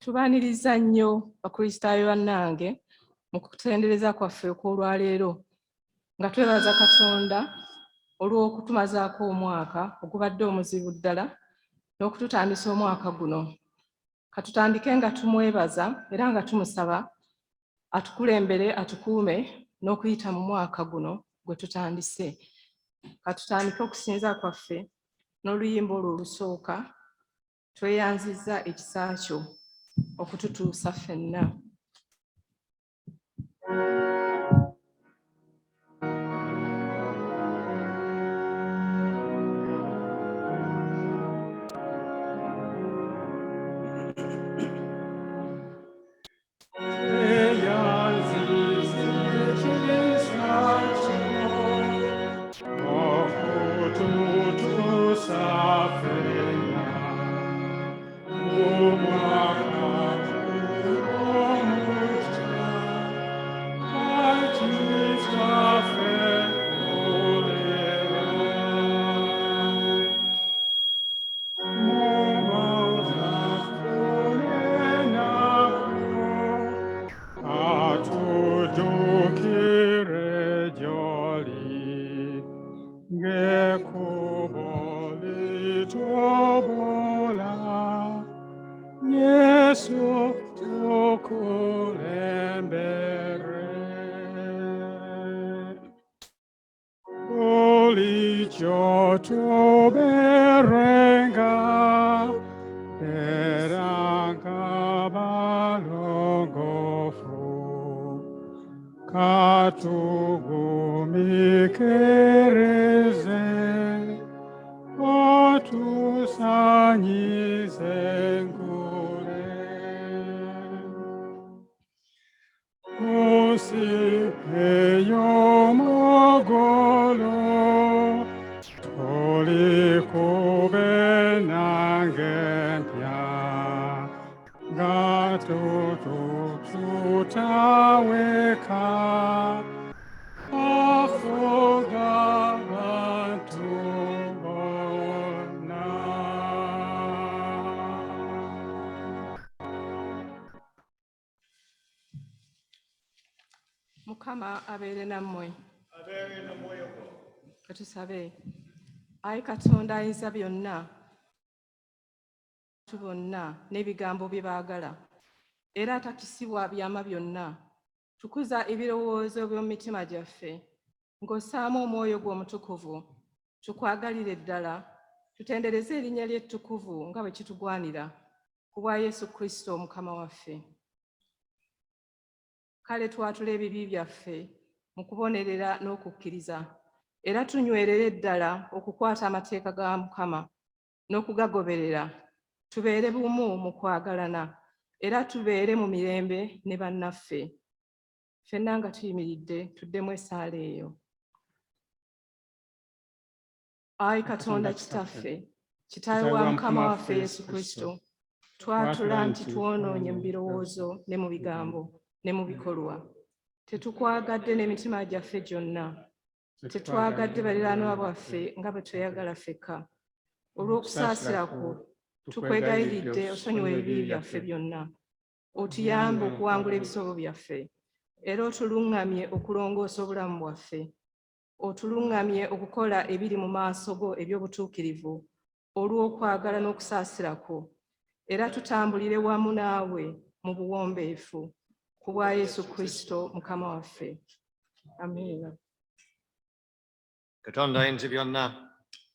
Tubaaniriza nnyo Bakristaayo bannange mu kutendereza kwaffe okw'olwaleero nga twebaza Katonda olw'okutumazaako omwaka ogubadde omuzibu ddala n'okututandisa omwaka guno. Katutandike nga tumwebaza era nga tumusaba atukulembere atukuume n'okuyita mu mwaka guno gwe tutandise. Katutandike okusinza kwaffe n'oluyimba olwo olusooka tweyanzizza ekisa kyo okututuusa ffenna. Mukama abeere nammwe. Katusabe. Ayi Katonda ayinza byonna, abantu bonna n'ebigambo bye baagala, era atakisibwa byama byonna. Tukuza ebirowoozo by'omu mitima gyaffe, ng'ossaamu omwoyo gwo omutukuvu, tukwagalire ddala, tutendereze erinnya ly'ettukuvu nga bwe kitugwanira, ku bwa Yesu Kristo Mukama waffe. Kale twatula ebibi byaffe mu kubonerera n'okukkiriza, era tunywerere ddala okukwata amateeka ga Mukama n'okugagoberera, tubeere bumu mu kwagalana, era tubeere mu mirembe ne bannaffe. Ffenna nga tuyimiridde tuddemu essaala eyo. Ayi Katonda Kitaffe, Kitaawe wa Mukama waffe Yesu Kristo, twatula nti twonoonye mu birowoozo ne mu bigambo ne mu bikolwa. Tetukwagadde n'emitima gyaffe gyonna, tetwagadde baliraanwa baffe nga bwe tweyagala ffekka. Olw'okusaasira kwo tukwegayiridde osonyiwe ebibi byaffe byonna, otuyambe okuwangula ebisobyo byaffe, era otuluŋŋamye okulongoosa obulamu bwaffe, otuluŋŋamye okukola ebiri mu maaso go eby'obutuukirivu olw'okwagala n'okusaasira kwo, era tutambulire wamu naawe mu buwombeefu, ku bwa Yesu Kristo Mukama waffe. Amiina. Katonda ayinza byonna,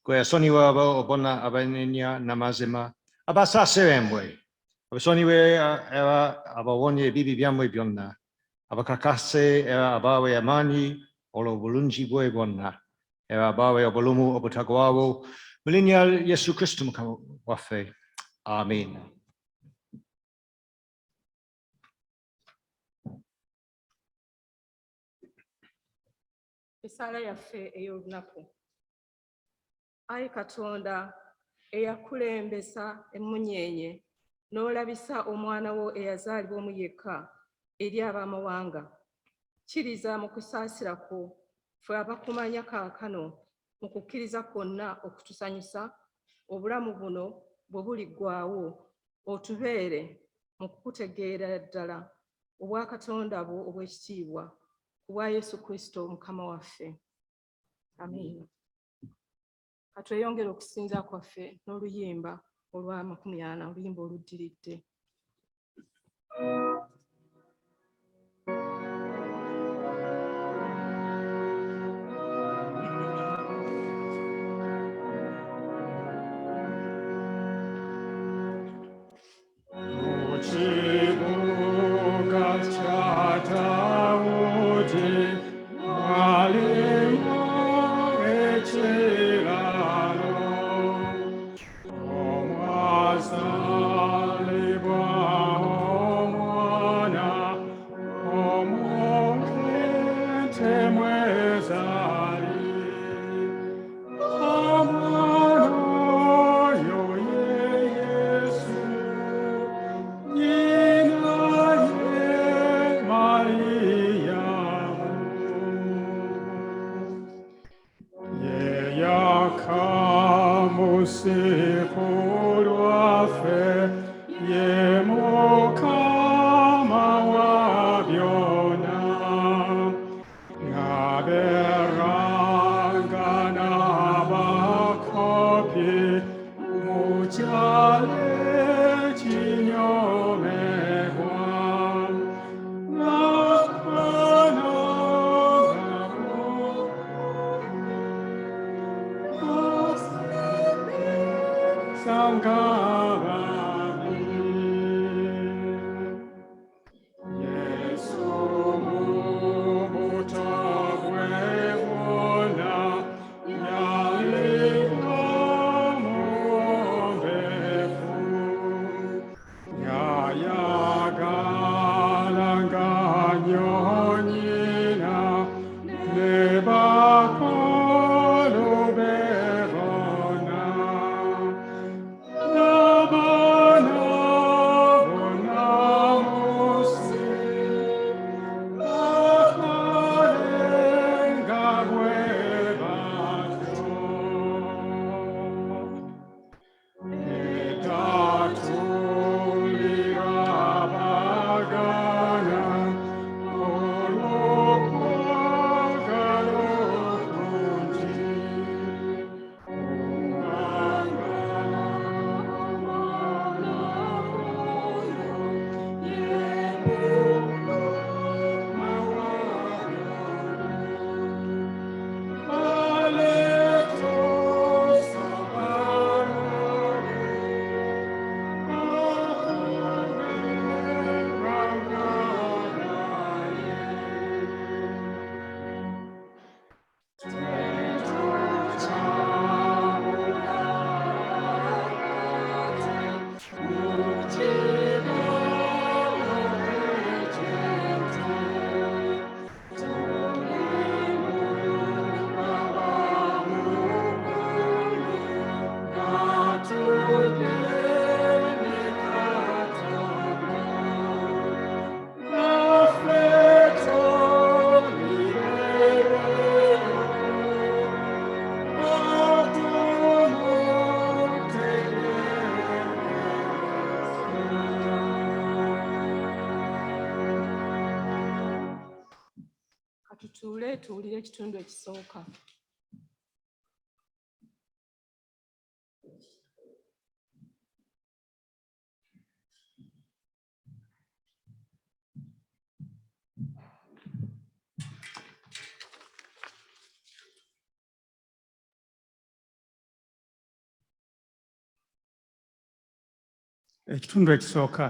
gwe yasonyiwa obona abanenya n'amazima, abasaasira embwe, abasonyiwe abawonye ebibi byammwe byonna, abakakase era abawe amaanyi olw'obulungi bwe bwonna, era abawe obulamu obutagwawo, mu linnya Yesu Kristo Mukama waffe. Amiina. Essaala yaffe ey'olunaku. Ayi Katonda eyakulembesa emmunyeenye n'olabisa omwana wo eyazaalibwa omu yekka eri ab'amawanga, kkiriza mu kusaasira kwo ffe abakumanya kaakano mu kukkiriza kwonna okutusanyusa, obulamu buno bwe buliggwaawo, otubeere mu kukutegeera ddala obwa Katonda bwo obw'ekitiibwa ku bwa Yesu Kristo Mukama waffe. Amiina. Katweyongere okusinza kwaffe n'oluyimba olwa 40, oluyimba oluddiridde. Tutuule tuwulire ekitundu ekisooka. Ekitundu ekisooka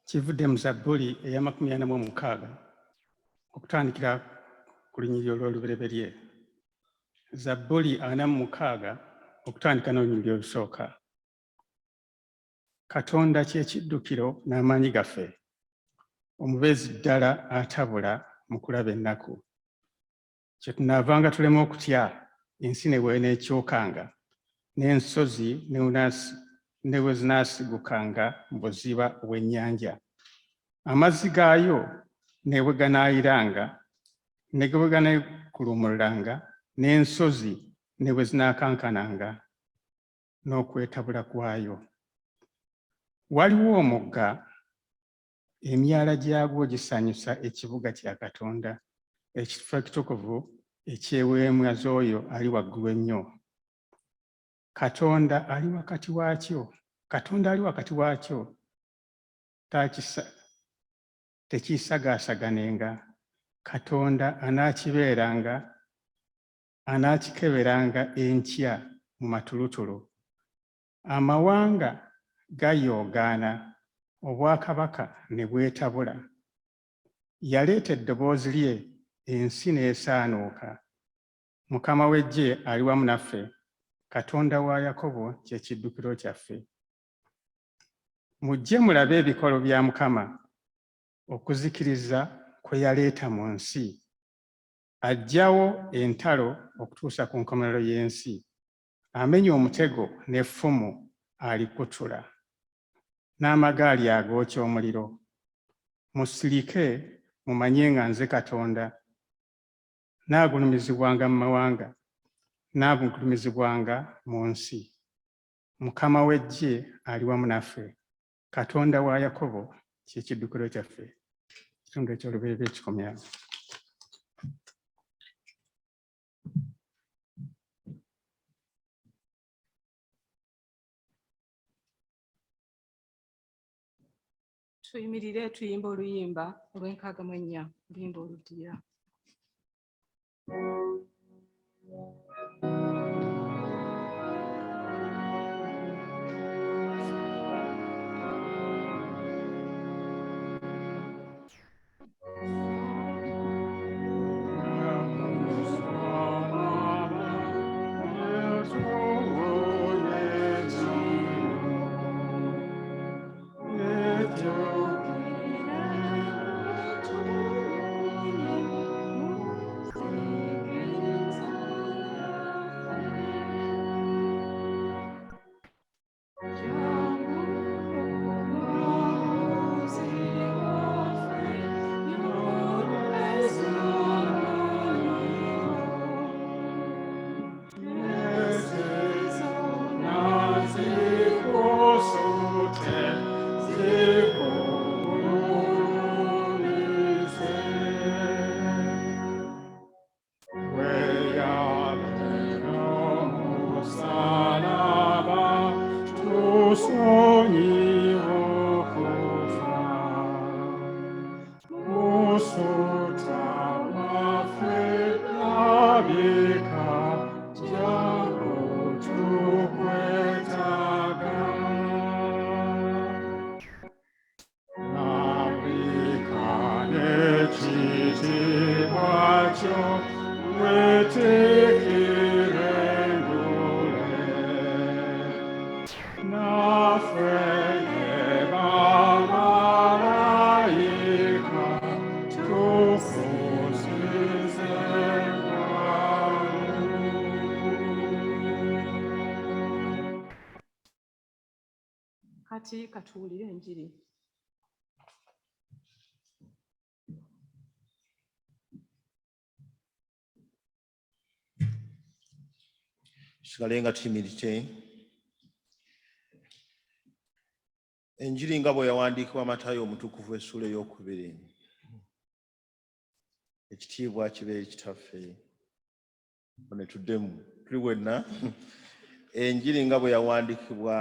kivudde mu Zabbuli eya 46 okutandikira ku lunyiriri olw'olubereberye. Zabbuli 46 okutandika n'olunyiriri olusooka. Katonda kye kiddukiro n'amaanyi gaffe, omubeezi ddala atabula mu kulaba ennaku. Kye tunaavanga tulema okutya ensi ne bw'eneekyokanga, n'ensozi ne bwe zinaasigukanga mu buziba obw'ennyanja. Amazzi gaayo ne bwe ganaayiranga, ne bwe ganeekuluumululanga, n'ensozi ne bwe zinaakankananga n'okwetabula kwayo. Waliwo omugga emyala gyagwo gisanyusa ekibuga kya Katonda, ekifo ekitukuvu ekyeweemwa z'oyo ali waggulu ennyo. Katonda ali wakati waakyo, tekiisagaasaganenga. Katonda anaakikeberanga enkya mu matulutulu. Amawanga gayoogaana, obwakabaka ne bwetabula. Yaleeta eddoboozi lye, ensi n'esaanuuka. Mukama w'eggye ali wamu naffe. Katonda wa Yakobo kye kiddukiro kyaffe. Mujje mulabe ebikolo bya Mukama, okuzikiriza kwe yaleeta mu nsi. Aggyawo entalo okutuusa ku nkomerero y'ensi. Amenya omutego n'effumu alikutula, n'amagaali agookya omuliro. Musirike mumanye nga nze Katonda, naagulumizibwanga mu mawanga, naagulumizibwanga mu nsi. Mukama w'eggye ali wamu naffe. Katonda wa Yakobo kye kiddukiro kyaffe. Ekitundu eky'olubereberye kikomyawo. Tuyimirire tuyimba oluyimba olw'enkaaga mu ennya, oluyimba oluddirira. Kati katuwulire enjiri. Tusigale nga tuyimiridde. Enjiri nga bwe yawandiikibwa Matayo omutukuvu essuula ey'okubiri. Ekitiibwa kibeere kitaffe. Ne tuddemu tuli wenna. Enjiri nga bwe yawandiikibwa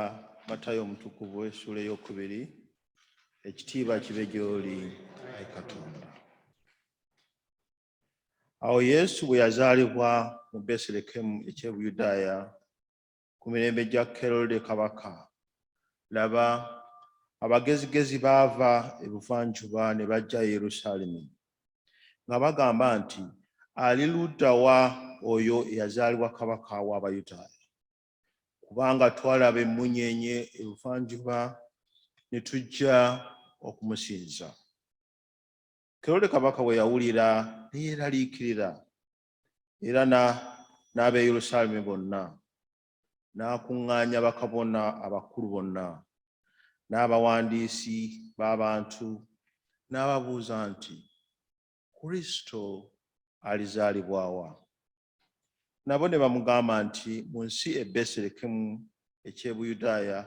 Matayo omutukuvu essuula ey'okubiri. Ekitiibwa kibe gy'oli, Ayi Katonda. Awo Yesu bwe yazaalibwa mu Beselekemu eky'Ebuyudaaya ku mirembe gya Kerode kabaka, laba abagezigezi baava ebuvanjuba ne bajja e Yerusaalemi nga bagamba nti, ali ludda wa oyo eyazaalibwa kabaka w'Abayudaaya? Kubanga twalaba emmunyeenye ebuvanjuba ne tujja okumusinza. Kerode kabaka bwe yawulira ne yeeraliikirira, era n'ab'e Yerusaalemi bonna, n'akuŋŋaanya bakabona abakulu bonna n'abawandiisi b'abantu, n'ababuuza nti, Kristo alizaalibwa wa? Nabo ne bamugamba nti, mu nsi e Beselekemu eky'Ebuyudaaya,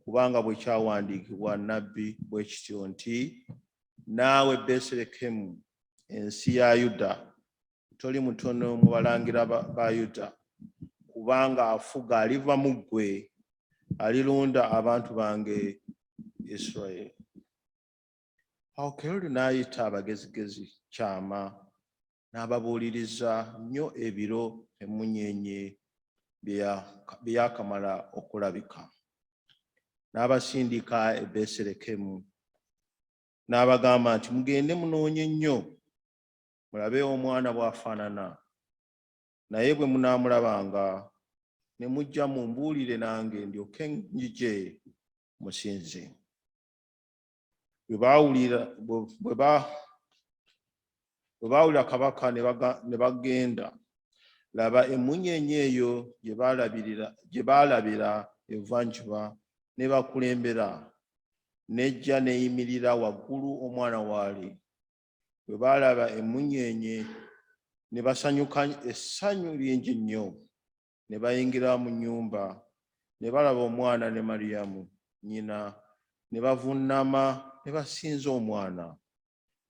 kubanga bwe kyawandiikibwa nnabbi bwe kityo nti, naawe Besirekemu ensi ya Yuda toli mutono mu balangira ba Yuda, kubanga afuga aliva mu ggwe alirunda abantu bange Isirayiri. Awo Kerode n'ayita abagezigezi kyama n'ababuuliriza nnyo ebiro emunyeenye bye yakamala okulabika. N'abasindika e Besirekemu n'abagamba nti mugende munoonye nnyo mulabe omwana bw'afaanana, naye bwe munaamulabanga ne mujja mumbuulire nange ndyoke njije musinze. Bwe baawulira kabaka ne bagenda, laba emunyeenye eyo gye baalabira ebuvanjuba ne bakulembera nejja neeyimirira waggulu omwana waali. Bwe baalaba emunyeenye ne basanyuka essanyu lingi nnyo, ne bayingira mu nnyumba ne balaba omwana ne Maliyamu nnyina, ne bavuunama ne basinza omwana,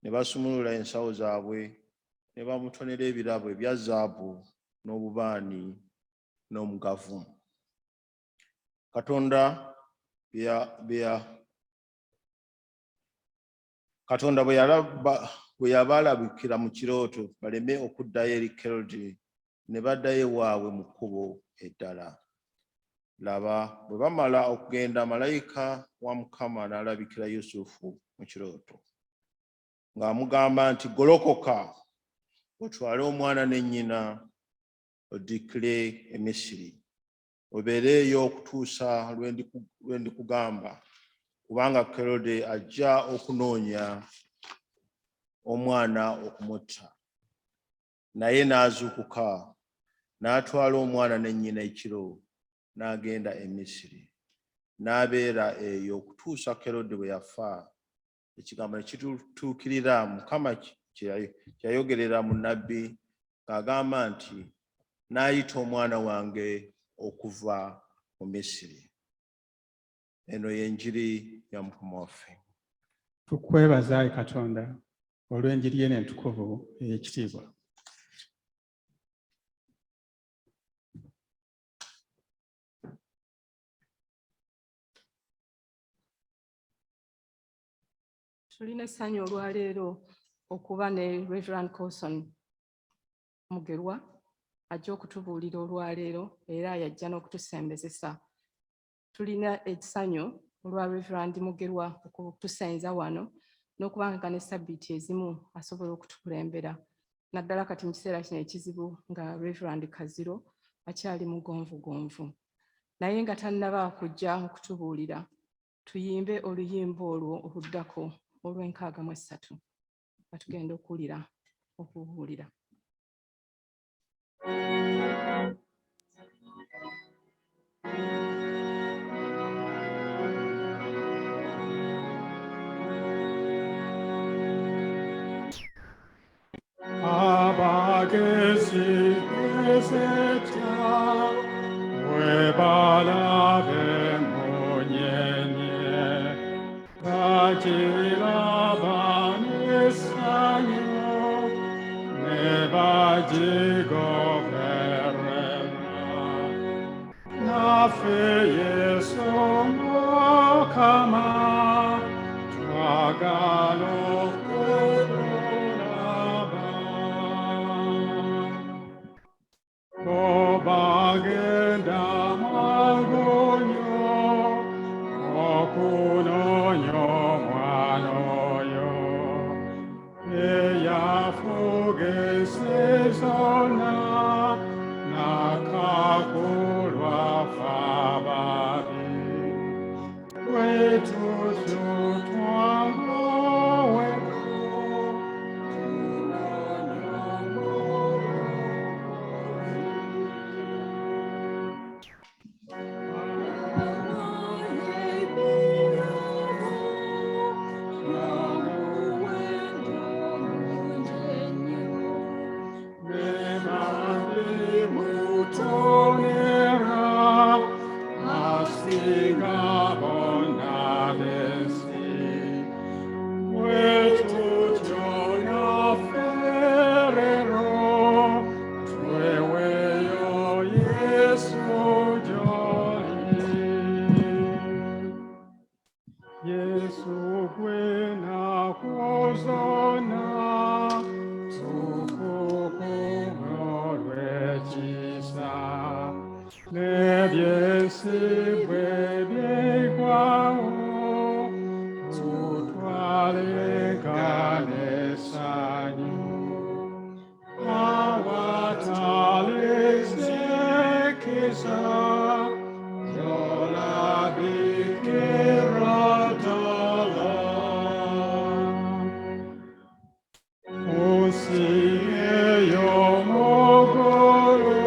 ne basumulula ensawo zaabwe ne bamutonera ebirabo ebya zaabu n'obubaani n'omugavu. Katonda bwe yabalabikira mu kirooto baleme okuddayo eri Kerode, ne baddayo ewaabwe mu kkubo eddala. Laba, bwe bamala okugenda, malayika wa Mukama n'alabikira Yusufu mu kirooto ng'amugamba nti, golokoka otwale omwana ne nnyina odikkire e Misiri, obeereeyo okutuusa lwe ndikugamba, kubanga Kerode ajja okunoonya omwana okumutta. Naye n'azuukuka n'atwala omwana ne nnyina ekiro n'agenda e Misiri, n'abeera eyo okutuusa Kerode bwe yafa. Ekigambo ne kituukirira Mukama kye yayogerera mu nnabbi ng'agamba nti, n'ayita omwana wange okuva mu Misiri. Eno y'enjiri ya Mukama waffe. Tukwebaza Ayi Katonda olw'enjiri eno entukuvu ey'ekitiibwa. Tulina essanyu olwaleero okuba ne Reverend Coulson Mugerwa ajja okutubuulira olwaleero era yajja n'okutusembezesa. Tulina essanyu olwa Reverend Mugerwa okutusenza wano n'okubanga ne sabbiiti ezimu asobola okutukulembera. Naddala kati mu kiseera kino ekizibu nga Reverend Kaziro akyali mugonvugonvu. Naye nga tannaba kujja okutubuulira, tuyimbe oluyimba olwo oluddako olw'63 nga tugenda okuwulira okubuulira. Abagezi bezetya webalabe munyenye bagiraba n'essanyu ne bagigoberera. Naffe Yesu Mukama twagala okulaba. Bagenda mangu nnyo okunoonya omwana oyo eyafuga ensi zonna n'akakulwa ffe ababi. Bwe tutyo twagoweko tugwena kuzona tukukungolwekisa nebyesibwe byegwawo tutwaleganesanyu awatalizekisa yola bikiratala usiye yomogoro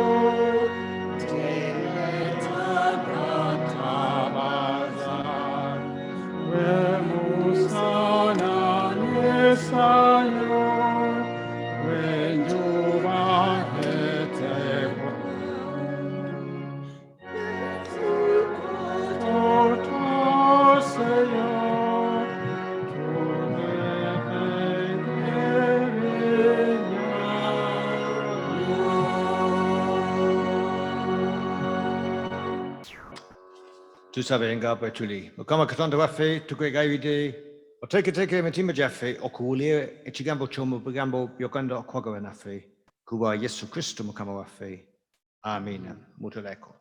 teletagatabaza wemusana nesayo wenjuba hetekwa Tusabenga Betuli. Okama Katanda Wafe, Tukwegavide, or take a Matima Jaffe, or Kulia, Echigambo Chomo, Bigambo, Yokanda, Kwaganafe, Kuba Yesu Christo Mukama Wafe. Amen. Mutaleko.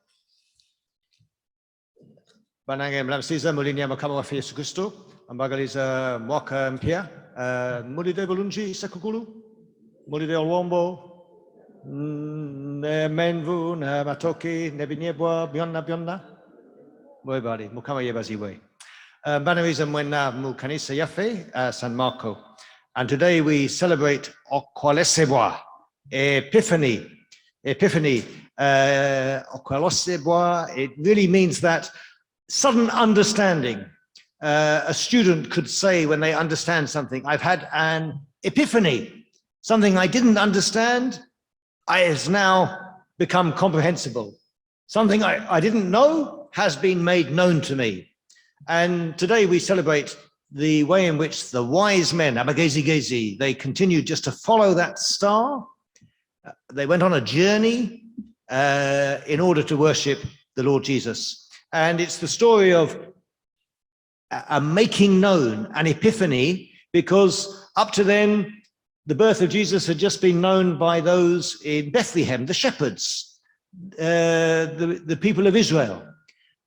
Banangem Lamsiza, Molinia Makama Wafe Yesu Christo, Ambagaliza Mwaka Mpia, Mulide Bolunji, Sakukulu, Mulide Olwombo, Menvu, Matoki, Nebinyebwa, Bionna. Everybody, Mukama Yebaziwe. Banariza Mwena Mukanisa Yafe, San Marco. And today we celebrate Okw'Omwaka, Epiphany. Okw'Omwaka, it really means that sudden understanding. A student could say when they understand something, I've had an epiphany. Something I didn't understand, has now become comprehensible. Something I didn't know has been made known to me. And today we celebrate the way in which the wise men, Abagezi, they continued just to follow that star. They went on a journey in order to worship the Lord Jesus. And it's the story of a making known, an epiphany, because up to then, the birth of Jesus had just been known by those in Bethlehem, the shepherds, the people of Israel.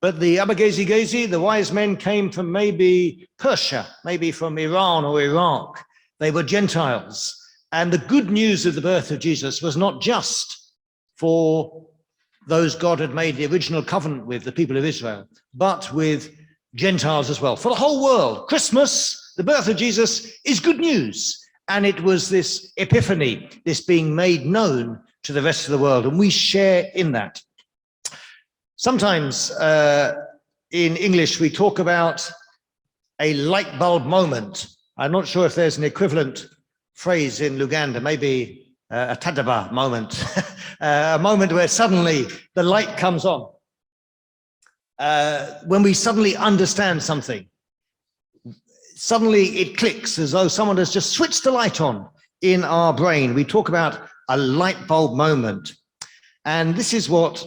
But the Abagezi, the wise men, came from maybe Persia, maybe from Iran or Iraq. They were Gentiles. And the good news of the birth of Jesus was not just for those God had made the original covenant with, the people of Israel, but with Gentiles as well. For the whole world, Christmas, the birth of Jesus, is good news. And it was this epiphany, this being made known to the rest of the world. And we share in that. Sometimes in English, we talk about a light bulb moment. I'm not sure if there's an equivalent phrase in Luganda, maybe a tadaba moment, a moment where suddenly the light comes on. When we suddenly understand something, suddenly it clicks as though someone has just switched the light on in our brain. We talk about a light bulb moment. And this is what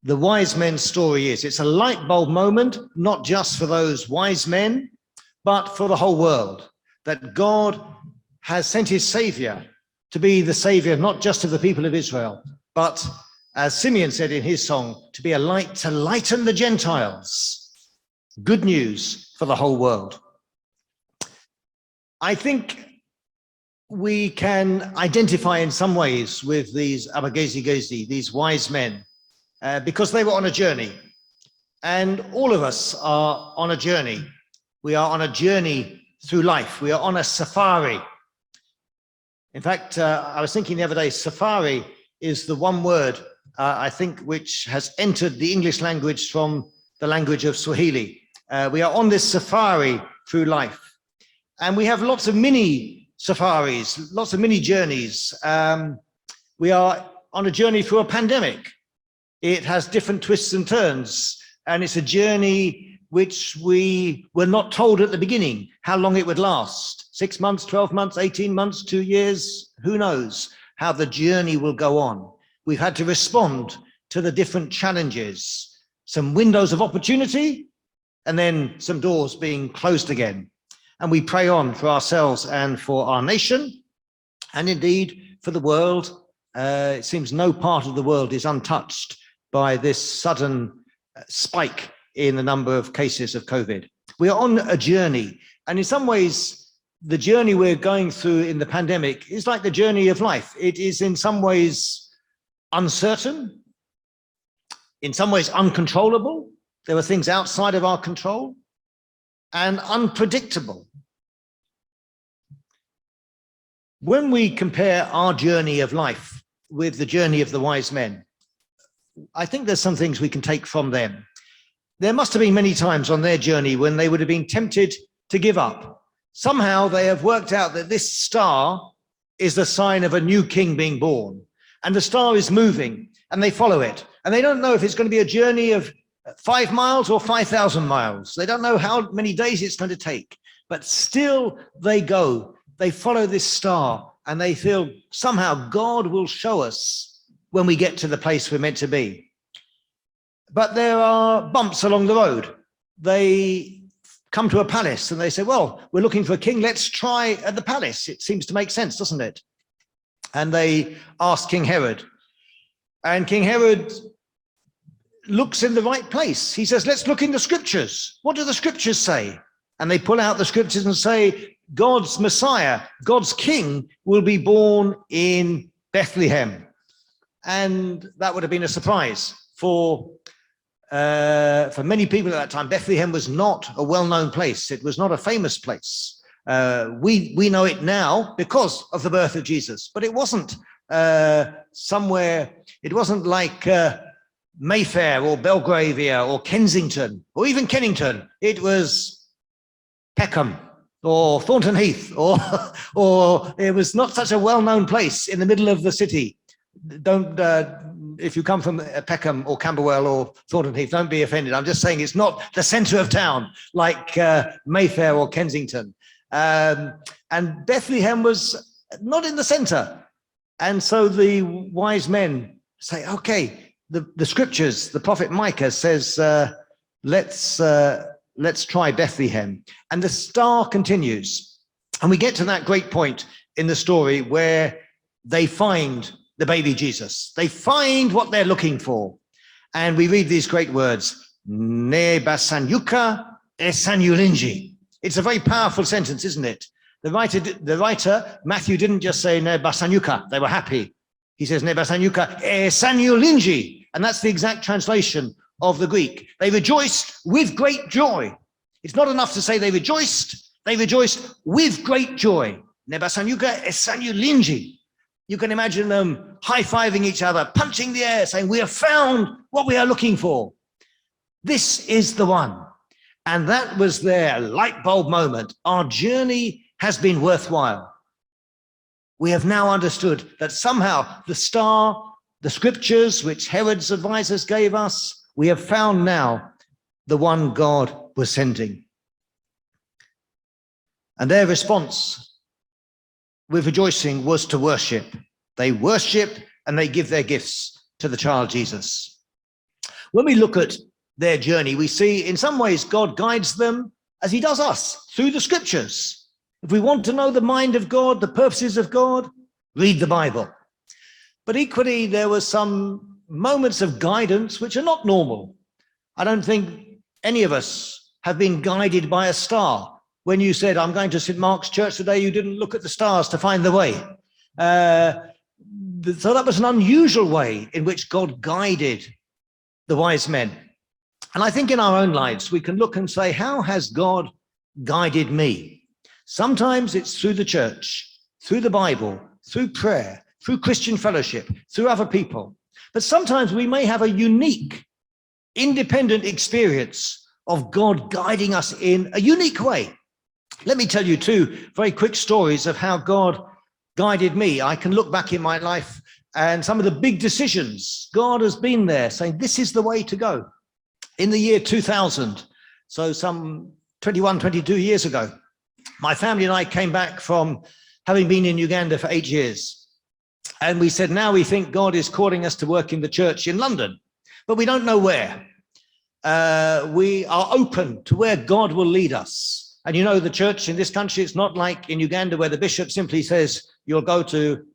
the wise men's story is. It's a light bulb moment, not just for those wise men, but for the whole world, that God has sent his savior to be the savior, not just of the people of Israel, but as Simeon said in his song, to be a light to lighten the Gentiles. Good news for the whole world. I think we can identify in some ways with these Abagezi, these wise men, because they were on a journey. And all of us are on a journey. We are on a journey through life. We are on a safari. In fact, I was thinking the other day, safari is the one word, I think, which has entered the English language from the language of Swahili. We are on this safari through life. And we have lots of mini safaris, lots of mini journeys. We are on a journey through a pandemic. It has different twists and turns, and it's a journey which we were not told at the beginning how long it would last. 6 months, 12 months, 18 months, 2 years, who knows how the journey will go on. We've had to respond to the different challenges, some windows of opportunity, and then some doors being closed again. and we pray on for ourselves and for our nation, and indeed for the world. It seems no part of the world is untouched by this sudden spike in the number of cases of COVID. We are on a journey, and in some ways, the journey we're going through in the pandemic is like the journey of life. It is in some ways uncertain, in some ways uncontrollable. There are things outside of our control, and unpredictable. When we compare our journey of life with the journey of the wise men, I think there's some things we can take from them. There must have been many times on their journey when they would have been tempted to give up. Somehow they have worked out that this star is the sign of a new king being born, and the star is moving, and they follow it. And they don't know if it's going to be a journey of 5 miles or 5,000 miles. They don't know how many days it's going to take, but still they go. They follow this star, and they feel somehow God will show us when we get to the place we're meant to be. But there are bumps along the road. They come to a palace and they say, well, we're looking for a king. Let's try at the palace. It seems to make sense, doesn't it? And they ask King Herod. And King Herod looks in the right place. He says, let's look in the scriptures. What do the scriptures say? And they pull out the scriptures and say, God's Messiah, God's king will be born in Bethlehem. And that would have been a surprise for many people at that time. Bethlehem was not a well-known place. It was not a famous place. We know it now because of the birth of Jesus, but it wasn't somewhere, it wasn't like Mayfair or Belgravia or Kensington or even Kennington. It was Peckham or Thornton Heath, or it was not such a well-known place in the middle of the city. Don't, if you come from Peckham or Camberwell or Thornton Heath, don't be offended. I'm just saying it's not the center of town like Mayfair or Kensington. And Bethlehem was not in the center. And so the wise men say, okay, the scriptures, the prophet Micah says, let's try Bethlehem. And the star continues. And we get to that great point in the story where they find the baby Jesus. They find what they're looking for. And we read these great words, Ne basanyuka esanyulinji. It's a very powerful sentence, isn't it? The writer, Matthew, didn't just say Ne basanyuka, they were happy. He says Ne basanyuka esanyulinji. And that's the exact translation of the Greek. They rejoiced with great joy. It's not enough to say they rejoiced with great joy. Ne basanyuka esanyulinji. You can imagine them high-fiving each other, punching the air, saying, we have found what we are looking for. This is the one. And that was their light bulb moment. Our journey has been worthwhile. We have now understood that somehow the star, the scriptures which Herod's advisors gave us, we have found now the one God was sending. And their response with rejoicing was to worship. They worship and they give their gifts to the child Jesus. When we look at their journey, we see in some ways God guides them as he does us through the scriptures. If we want to know the mind of God, the purposes of God, read the Bible. But equally, there were some moments of guidance which are not normal. I don't think any of us have been guided by a star. When you said, I'm going to St. Mark's Church today, you didn't look at the stars to find the way. So that was an unusual way in which God guided the wise men. And I think in our own lives, we can look and say, how has God guided me? Sometimes it's through the church, through the Bible, through prayer, through Christian fellowship, through other people. But sometimes we may have a unique, independent experience of God guiding us in a unique way. Let me tell you two very quick stories of how God guided me. I can look back in my life and some of the big decisions, God has been there saying, this is the way to go. In the year 2000, so some 21, 22 years ago, my family and I came back from having been in Uganda for 8 years. And we said, now we think God is calling us to work in the church in London, but we don't know where. We are open to where God will lead us. And you know, the church in this country, it's not like in Uganda where the bishop simply says, you'll go to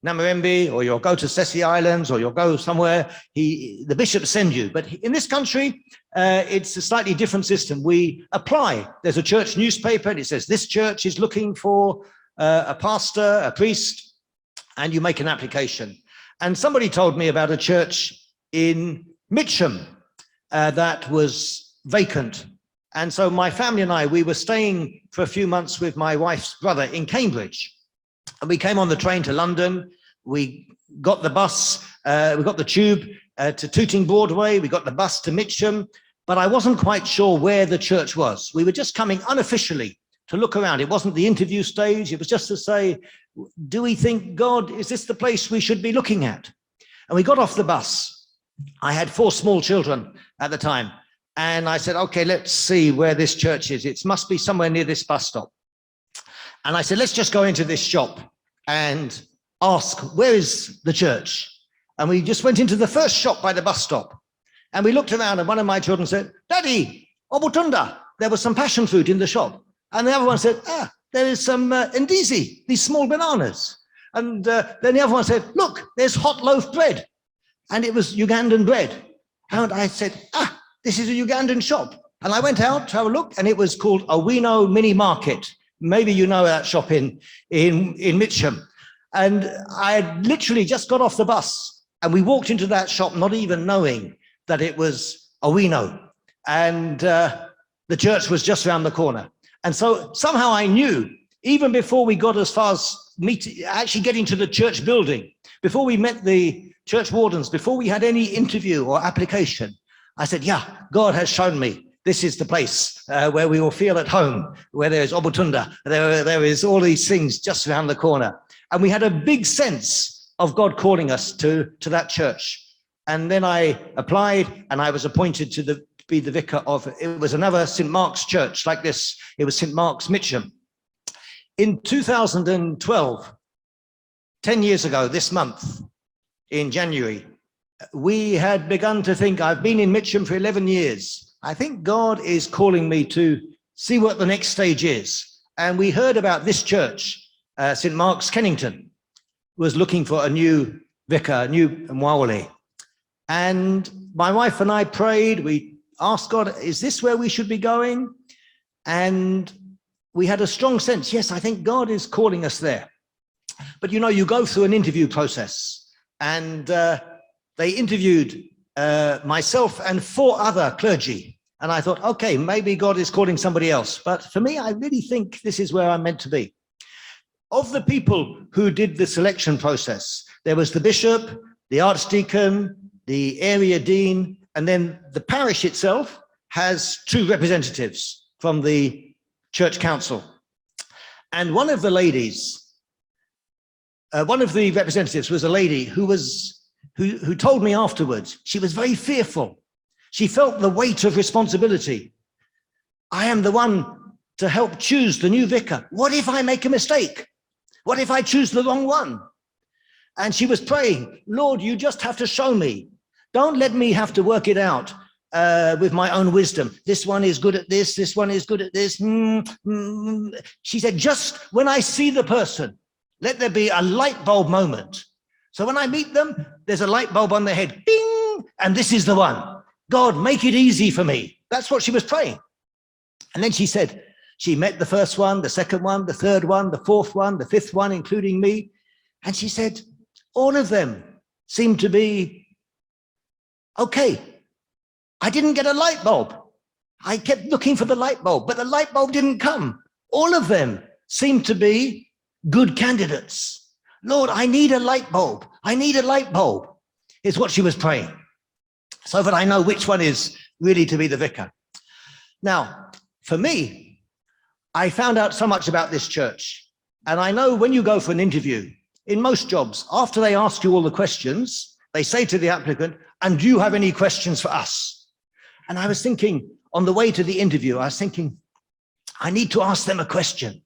Namirembe, or you'll go to Sessi Islands, or you'll go somewhere. The bishop sends you. But in this country, it's a slightly different system. We apply. There's a church newspaper, and it says, this church is looking for a pastor, a priest, and you make an application. And somebody told me about a church in Mitcham that was vacant. And so my family and I, we were staying for a few months with my wife's brother in Cambridge. And we came on the train to London. We got the bus, we got the tube to Tooting Broadway. We got the bus to Mitcham, but I wasn't quite sure where the church was. We were just coming unofficially to look around. It wasn't the interview stage. It was just to say, do we think, God, is this the place we should be looking at? And we got off the bus. I had 4 small children at the time. And I said, okay, let's see where this church is. It must be somewhere near this bus stop. And I said, let's just go into this shop and ask, where is the church? And we just went into the first shop by the bus stop. And we looked around, and one of my children said, Daddy, Obutunda. There was some passion fruit in the shop. And the other one said, there is some ndizi, these small bananas. And then the other one said, look, there's hot loaf bread. And it was Ugandan bread. And I said, this is a Ugandan shop. And I went out to have a look, and it was called Owino Mini Market. Maybe you know that shop in Mitcham. And I had literally just got off the bus, and we walked into that shop not even knowing that it was Owino. And the church was just around the corner. And so somehow I knew, even before we got as far as actually getting to the church building, before we met the church wardens, before we had any interview or application, I said, yeah, God has shown me this is the place where we will feel at home, where there's Obutunda, there is all these things just around the corner. And we had a big sense of God calling us to that church. And then I applied, and I was appointed to be the vicar of, it was another St. Mark's church like this. It was St. Mark's Mitcham. In 2012, 10 years ago, this month, in January, we had begun to think, I've been in Mitcham for 11 years. I think God is calling me to see what the next stage is. And we heard about this church, St. Mark's Kennington, was looking for a new vicar, a new Mwawale. And my wife and I prayed. We asked God, is this where we should be going? And we had a strong sense, yes, I think God is calling us there. But you know, you go through an interview process, and they interviewed myself and 4 other clergy. And I thought, okay, maybe God is calling somebody else. But for me, I really think this is where I'm meant to be. Of the people who did the selection process, there was the bishop, the archdeacon, the area dean, and then the parish itself has 2 representatives from the church council. And one of the ladies, one of the representatives was a lady who told me afterwards, she was very fearful. She felt the weight of responsibility. I am the one to help choose the new vicar. What if I make a mistake? What if I choose the wrong one? And she was praying, Lord, you just have to show me. Don't let me have to work it out with my own wisdom. This one is good at this. This one is good at this. She said, just when I see the person, let there be a light bulb moment. So when I meet them, there's a light bulb on their head. Bing! And this is the one. God, make it easy for me. That's what she was praying. And then she said, she met the first one, the second one, the third one, the fourth one, the fifth one, including me. And she said, all of them seemed to be okay. I didn't get a light bulb. I kept looking for the light bulb, but the light bulb didn't come. All of them seemed to be good candidates. Lord, I need a light bulb. I need a light bulb, is what she was praying, so that I know which one is really to be the vicar. Now, for me, I found out so much about this church. And I know when you go for an interview, in most jobs, after they ask you all the questions, they say to the applicant, and do you have any questions for us? And I was thinking, on the way to the interview, I was thinking, I need to ask them a question,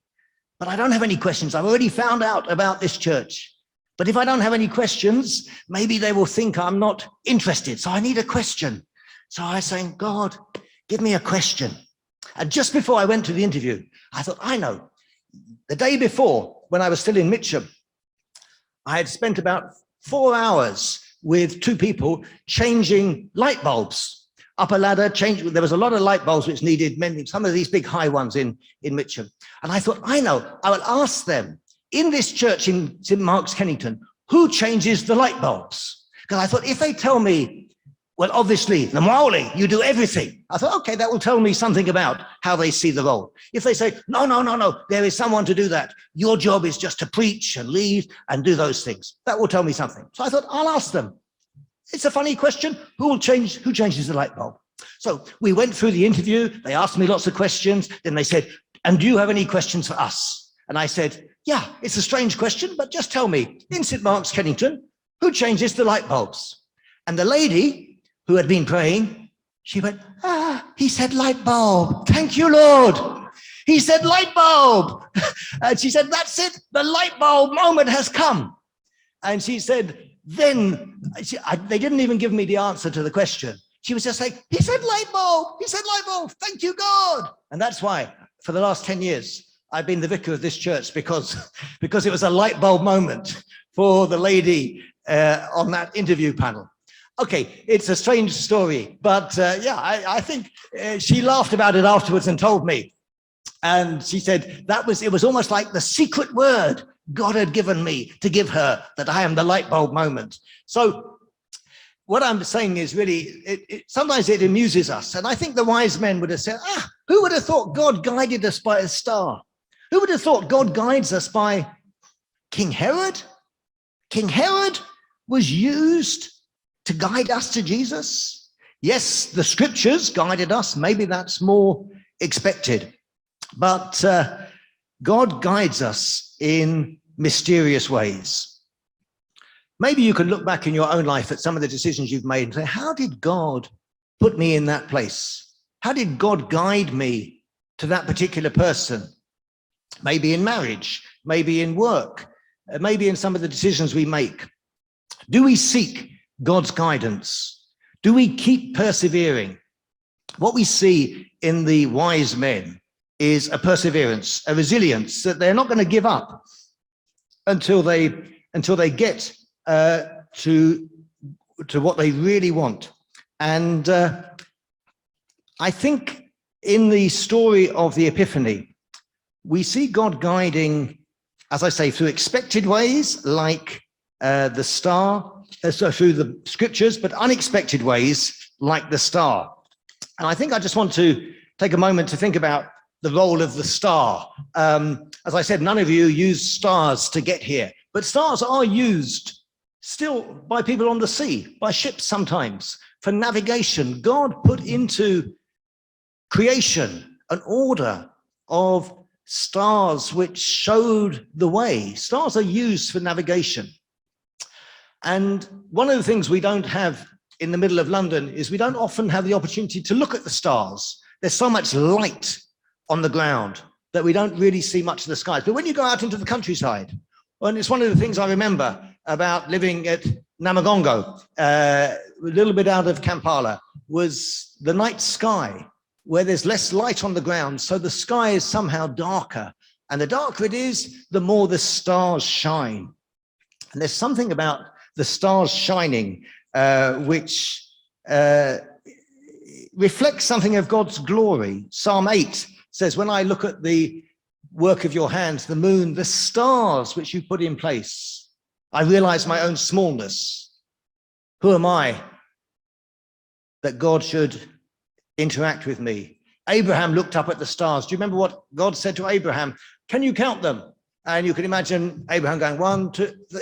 but I don't have any questions. I've already found out about this church. But if I don't have any questions, maybe they will think I'm not interested. So I need a question. So I was saying, God, give me a question. And just before I went to the interview, I thought, I know. The day before, when I was still in Mitcham, I had spent about 4 hours with 2 people changing light bulbs. Up a ladder, there was a lot of light bulbs which needed mending, some of these big high ones in Mitcham. And I thought, I know, I will ask them in this church in St. Mark's, Kennington, who changes the light bulbs? Because I thought, if they tell me, well, obviously, the Maoli, you do everything. I thought, okay, that will tell me something about how they see the role. If they say, no, there is someone to do that. Your job is just to preach and lead and do those things. That will tell me something. So I thought, I'll ask them. It's a funny question. Who changes the light bulb? So we went through the interview. They asked me lots of questions. Then they said, and do you have any questions for us? And I said, yeah, it's a strange question, but just tell me, in St. Mark's, Kennington, who changes the light bulbs? And the lady who had been praying, she went, he said light bulb. Thank you, Lord. He said light bulb. And she said, that's it. The light bulb moment has come. And she said, then, they didn't even give me the answer to the question. She was just like, he said light bulb. He said light bulb. Thank you, God. And that's why for the last 10 years, I've been the vicar of this church because it was a light bulb moment for the lady on that interview panel. Okay, it's a strange story, but yeah, I think she laughed about it afterwards and told me. And she said it was almost like the secret word God had given me to give her, that I am the light bulb moment. So what I'm saying is really, sometimes it amuses us. And I think the wise men would have said, who would have thought God guided us by a star? Who would have thought God guides us by King Herod? King Herod was used to guide us to Jesus. Yes, the scriptures guided us. Maybe that's more expected. But God guides us in mysterious ways. Maybe you can look back in your own life at some of the decisions you've made and say, how did God put me in that place? How did God guide me to that particular person? Maybe in marriage, maybe in work, maybe in some of the decisions we make. Do we seek God's guidance? Do we keep persevering? What we see in the wise men is a perseverance, a resilience, that they're not going to give up until they get to what they really want. And I think in the story of the Epiphany, we see God guiding, as I say, through expected ways, like the star, so through the scriptures, but unexpected ways, like the star. And I think I just want to take a moment to think about the role of the star. As I said, none of you use stars to get here, but stars are used still by people on the sea, by ships sometimes, for navigation. God put into creation an order of stars which showed the way. Stars are used for navigation. And one of the things we don't have in the middle of London is we don't often have the opportunity to look at the stars. There's so much light on the ground that we don't really see much of the skies. But when you go out into the countryside, and it's one of the things I remember about living at Namagongo, a little bit out of Kampala, was the night sky, where there's less light on the ground, so the sky is somehow darker. And the darker it is, the more the stars shine. And there's something about the stars shining which reflects something of God's glory. Psalm 8 says, when I look at the work of your hands, the moon, the stars which you put in place, I realize my own smallness. Who am I that God should interact with me? Abraham looked up at the stars. Do you remember what God said to Abraham? Can you count them? And you can imagine Abraham going, 1, 2, 3.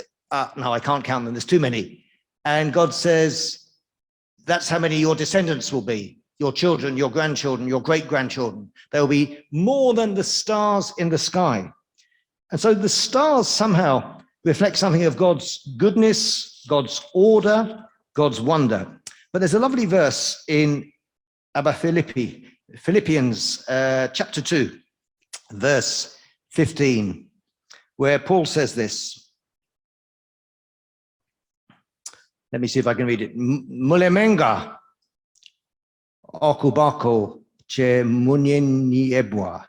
No, I can't count them. There's too many. And God says, that's how many your descendants will be. Your children, your grandchildren, your great-grandchildren. There will be more than the stars in the sky. And so the stars somehow reflect something of God's goodness, God's order, God's wonder. But there's a lovely verse in Philippians chapter 2, verse 15, where Paul says this. Let me see if I can read it. Mulemenga okubako che munyenyebwa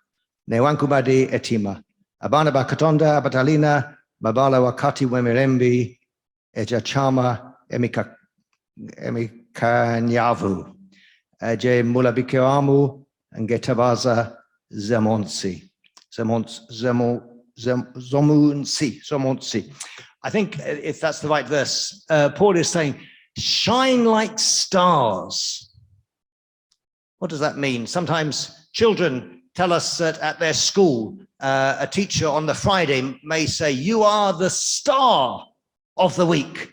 ne wankubade etima abana ba katonda abatalina mabala wakati wemirembi eja chama emikanyavu je mulabikiramu ngetabaza zemonsi zomunsi. I think if that's the right verse, Paul is saying, shine like stars. What does that mean? Sometimes children tell us that at their school, a teacher on the Friday may say, you are the star of the week.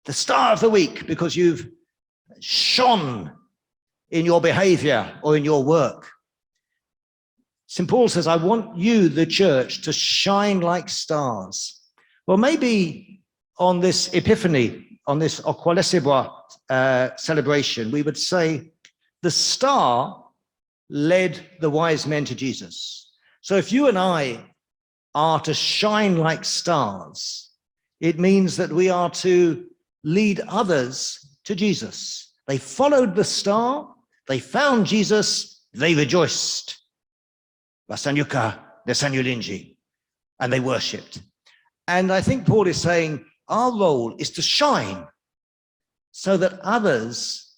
The star of the week, because you've shone in your behavior or in your work. St. Paul says, I want you, the church, to shine like stars. Well, maybe on this Epiphany, on this Okw'Omwaka celebration, we would say the star led the wise men to Jesus. So if you and I are to shine like stars, it means that we are to lead others to Jesus. They followed the star, they found Jesus, they rejoiced. Basanyuka, Desanyulinji, and they worshipped. And I think Paul is saying our role is to shine so that others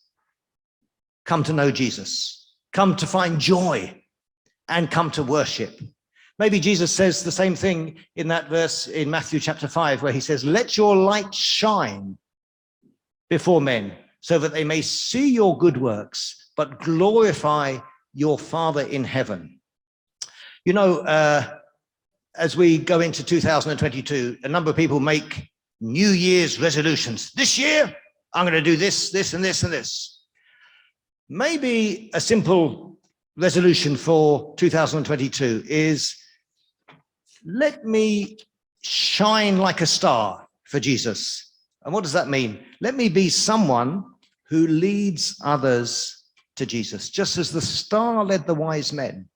come to know Jesus, come to find joy, and come to worship. Maybe Jesus says the same thing in that verse in Matthew chapter 5, where he says, let your light shine before men so that they may see your good works, but glorify your Father in heaven. You know, as we go into 2022, a number of people make New Year's resolutions. This year, I'm going to do this, this, and this, and this. Maybe a simple resolution for 2022 is, let me shine like a star for Jesus. And what does that mean? Let me be someone who leads others to Jesus, just as the star led the wise men.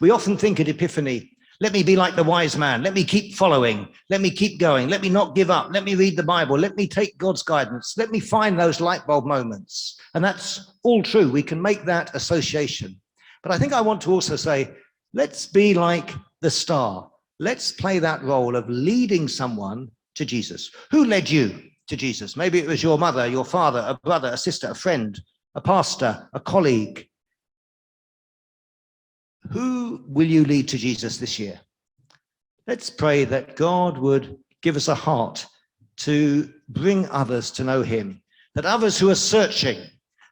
We often think at Epiphany, let me be like the wise man. Let me keep following. Let me keep going. Let me not give up. Let me read the Bible. Let me take God's guidance. Let me find those light bulb moments. And that's all true. We can make that association. But I think I want to also say, let's be like the star. Let's play that role of leading someone to Jesus. Who led you to Jesus? Maybe it was your mother, your father, a brother, a sister, a friend, a pastor, a colleague. Who will you lead to Jesus this year? Let's pray that God would give us a heart to bring others to know him, that others who are searching,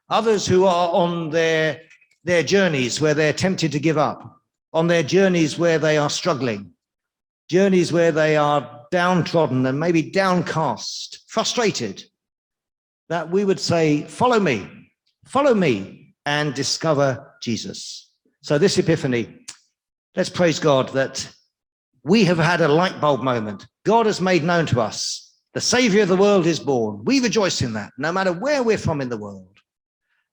others who are on their journeys where they're tempted to give up, on their journeys where they are struggling, journeys where they are downtrodden and maybe downcast, frustrated, that we would say, follow me and discover Jesus. So this Epiphany, let's praise God that we have had a light bulb moment. God has made known to us, the Savior of the world is born. We rejoice in that, no matter where we're from in the world.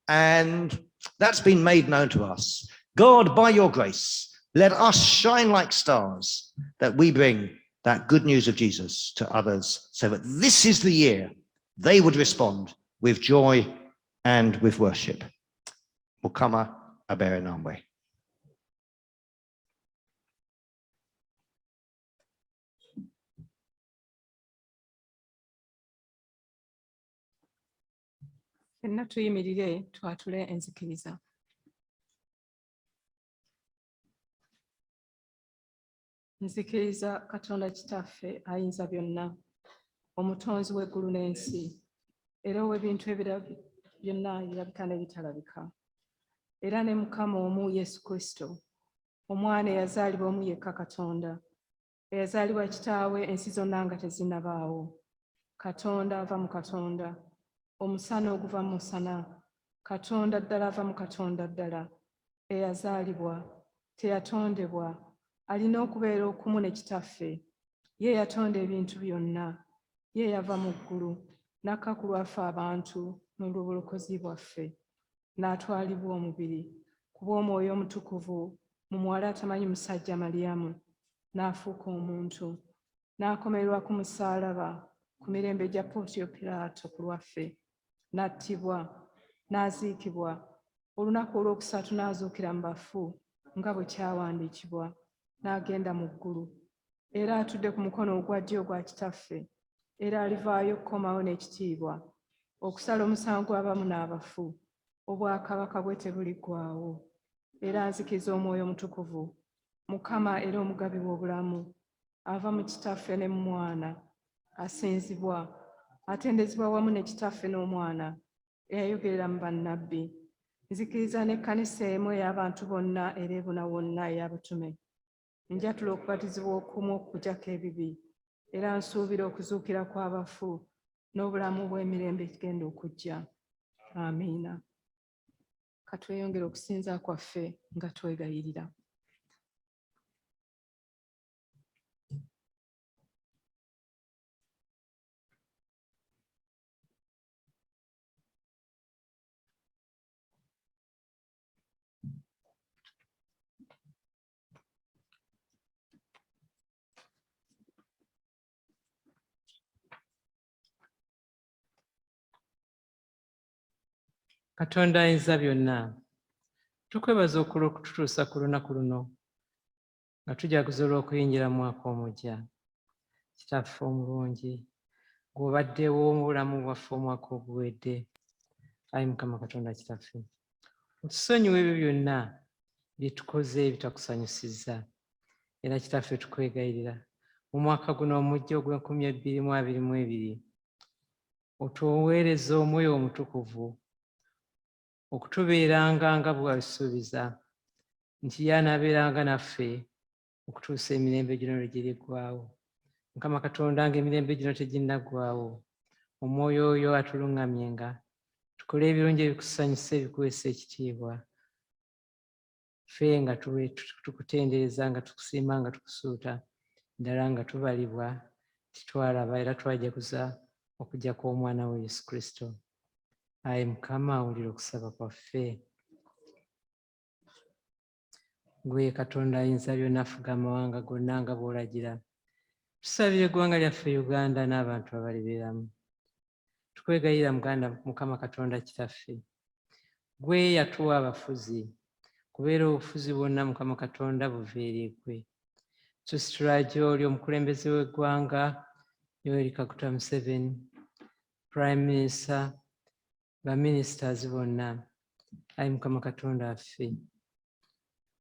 And that's been made known to us. God, by your grace, let us shine like stars, that we bring that good news of Jesus to others, so that this is the year they would respond with joy and with worship. Mukama abere namwe. Fenna tuyimirire twatule enzikiriza. Nzikiriza Katonda Kitaffe ayinza byonna, omutonzi w'eggulu n'ensi, era ow'ebintu ebirala byonna ebirabika n'ebitalabika, era ne Mukama omu Yesu Kristo, omwana eyazaalibwa omu yekka Katonda, eyazaalibwa kitaawe ensi zonna nga tezinnabaawo, Katonda ava mu Katonda, omusana oguva mu musana, Katonda ddala ava mu Katonda ddala, eyazaalibwa, teyatondebwa, alina okubeera okumu ne Kitaffe, ye yatonda ebintu byonna, ye yava mu ggulu, n'akka ku lwaffe abantu n'olw'obulokozi bwaffe, n'atwalibwa omubiri ku bw'Omwoyo Omutukuvu mu muwala atamanyi musajja Maliyamu, n'afuuka omuntu, n'akomererwa ku musaalaba ku mirembe gya Pontiyo Piraato ku lwaffe, n'attibwa, n'aziikibwa, olunaku olwokusatu n'azuukira mu bafu nga bwe kyawandiikibwa, n'agenda mu ggulu, era atudde ku mukono ogwa ddyo ogwa Kitaffe, era alivaayo okukomawo n'ekitiibwa, okusala omusango gw'abamu n'abafu. Obwakabaka bwe tebuliggwaawo. Era nzikiriza Omwoyo Omutukuvu, Mukama era omugabi w'obulamu, ava mu Kitaffe ne mu Mwana, asinzibwa, atendezebwa wamu ne Kitaffe n'Omwana, eyayogerera mu bannabbi. Nzikiriza n'ekkanisa emu ey'abantu bonna era ebuna wonna ey'abatume. Njatula okubatizibwa okumu okuggyako ebibi, era nsuubira okuzuukira kw'abafu n'obulamu bw'emirembe egigenda okujja. Amiina. Katweyongere okusinza kwaffe nga twegayirira. Katonda ayinza byonna, tukwebaza okututuusa ku lunaku luno nga tujaguza olw'okuyingira mu mwaka omuggya. Kitaffe omulungi, ng'obaddewo obulamu bwaffe omwaka oguwedde. Ayi Mukama Katonda Kitaffe, otusonyiwe ebyo byonna bye tukoze ebitakusanyusizza. Era Kitaffe tukwegayirira mu mwaka guno omuggya ogw'2022 otuweereze Omwoyo Omutukuvu okutubeeranga nga bwe wabisuubiza nti y'anaabeeranga naffe okutuusa emirembe gino lwe giriggwaawo. Mukama Katonda, ng'emirembe gino teginnaggwaawo, Omwoyo oyo atuluŋŋamyenga, tukole ebirungi ebikusanyusa ebikuweesa ekitiibwa, ffe nga tukutendereza, nga tukusiima, nga tukusuuta, ddala nga tubalibwa titwalaba era twajaguza okujja kw'Omwana we Yesu Kristo. Ayi Mukama, awulira okusaba kwaffe. Gwe Katonda ayinza byonna, afuga amawanga gonna nga bw'olagira. Tusabire eggwanga lyaffe Uganda n'abantu abalibeeramu. Tukwegayirira Mukama Katonda Kitaffe, gwe yatuwa abafuzi, kubeera obufuzi bwonna Mukama Katonda buva eri ggwe. Tusitula gy'oli omukulembeze w'eggwanga Yoweri Kaguta Museveni, Prime Minister, baminisitaazi bonna. Ayi Mukama Katonda waffe,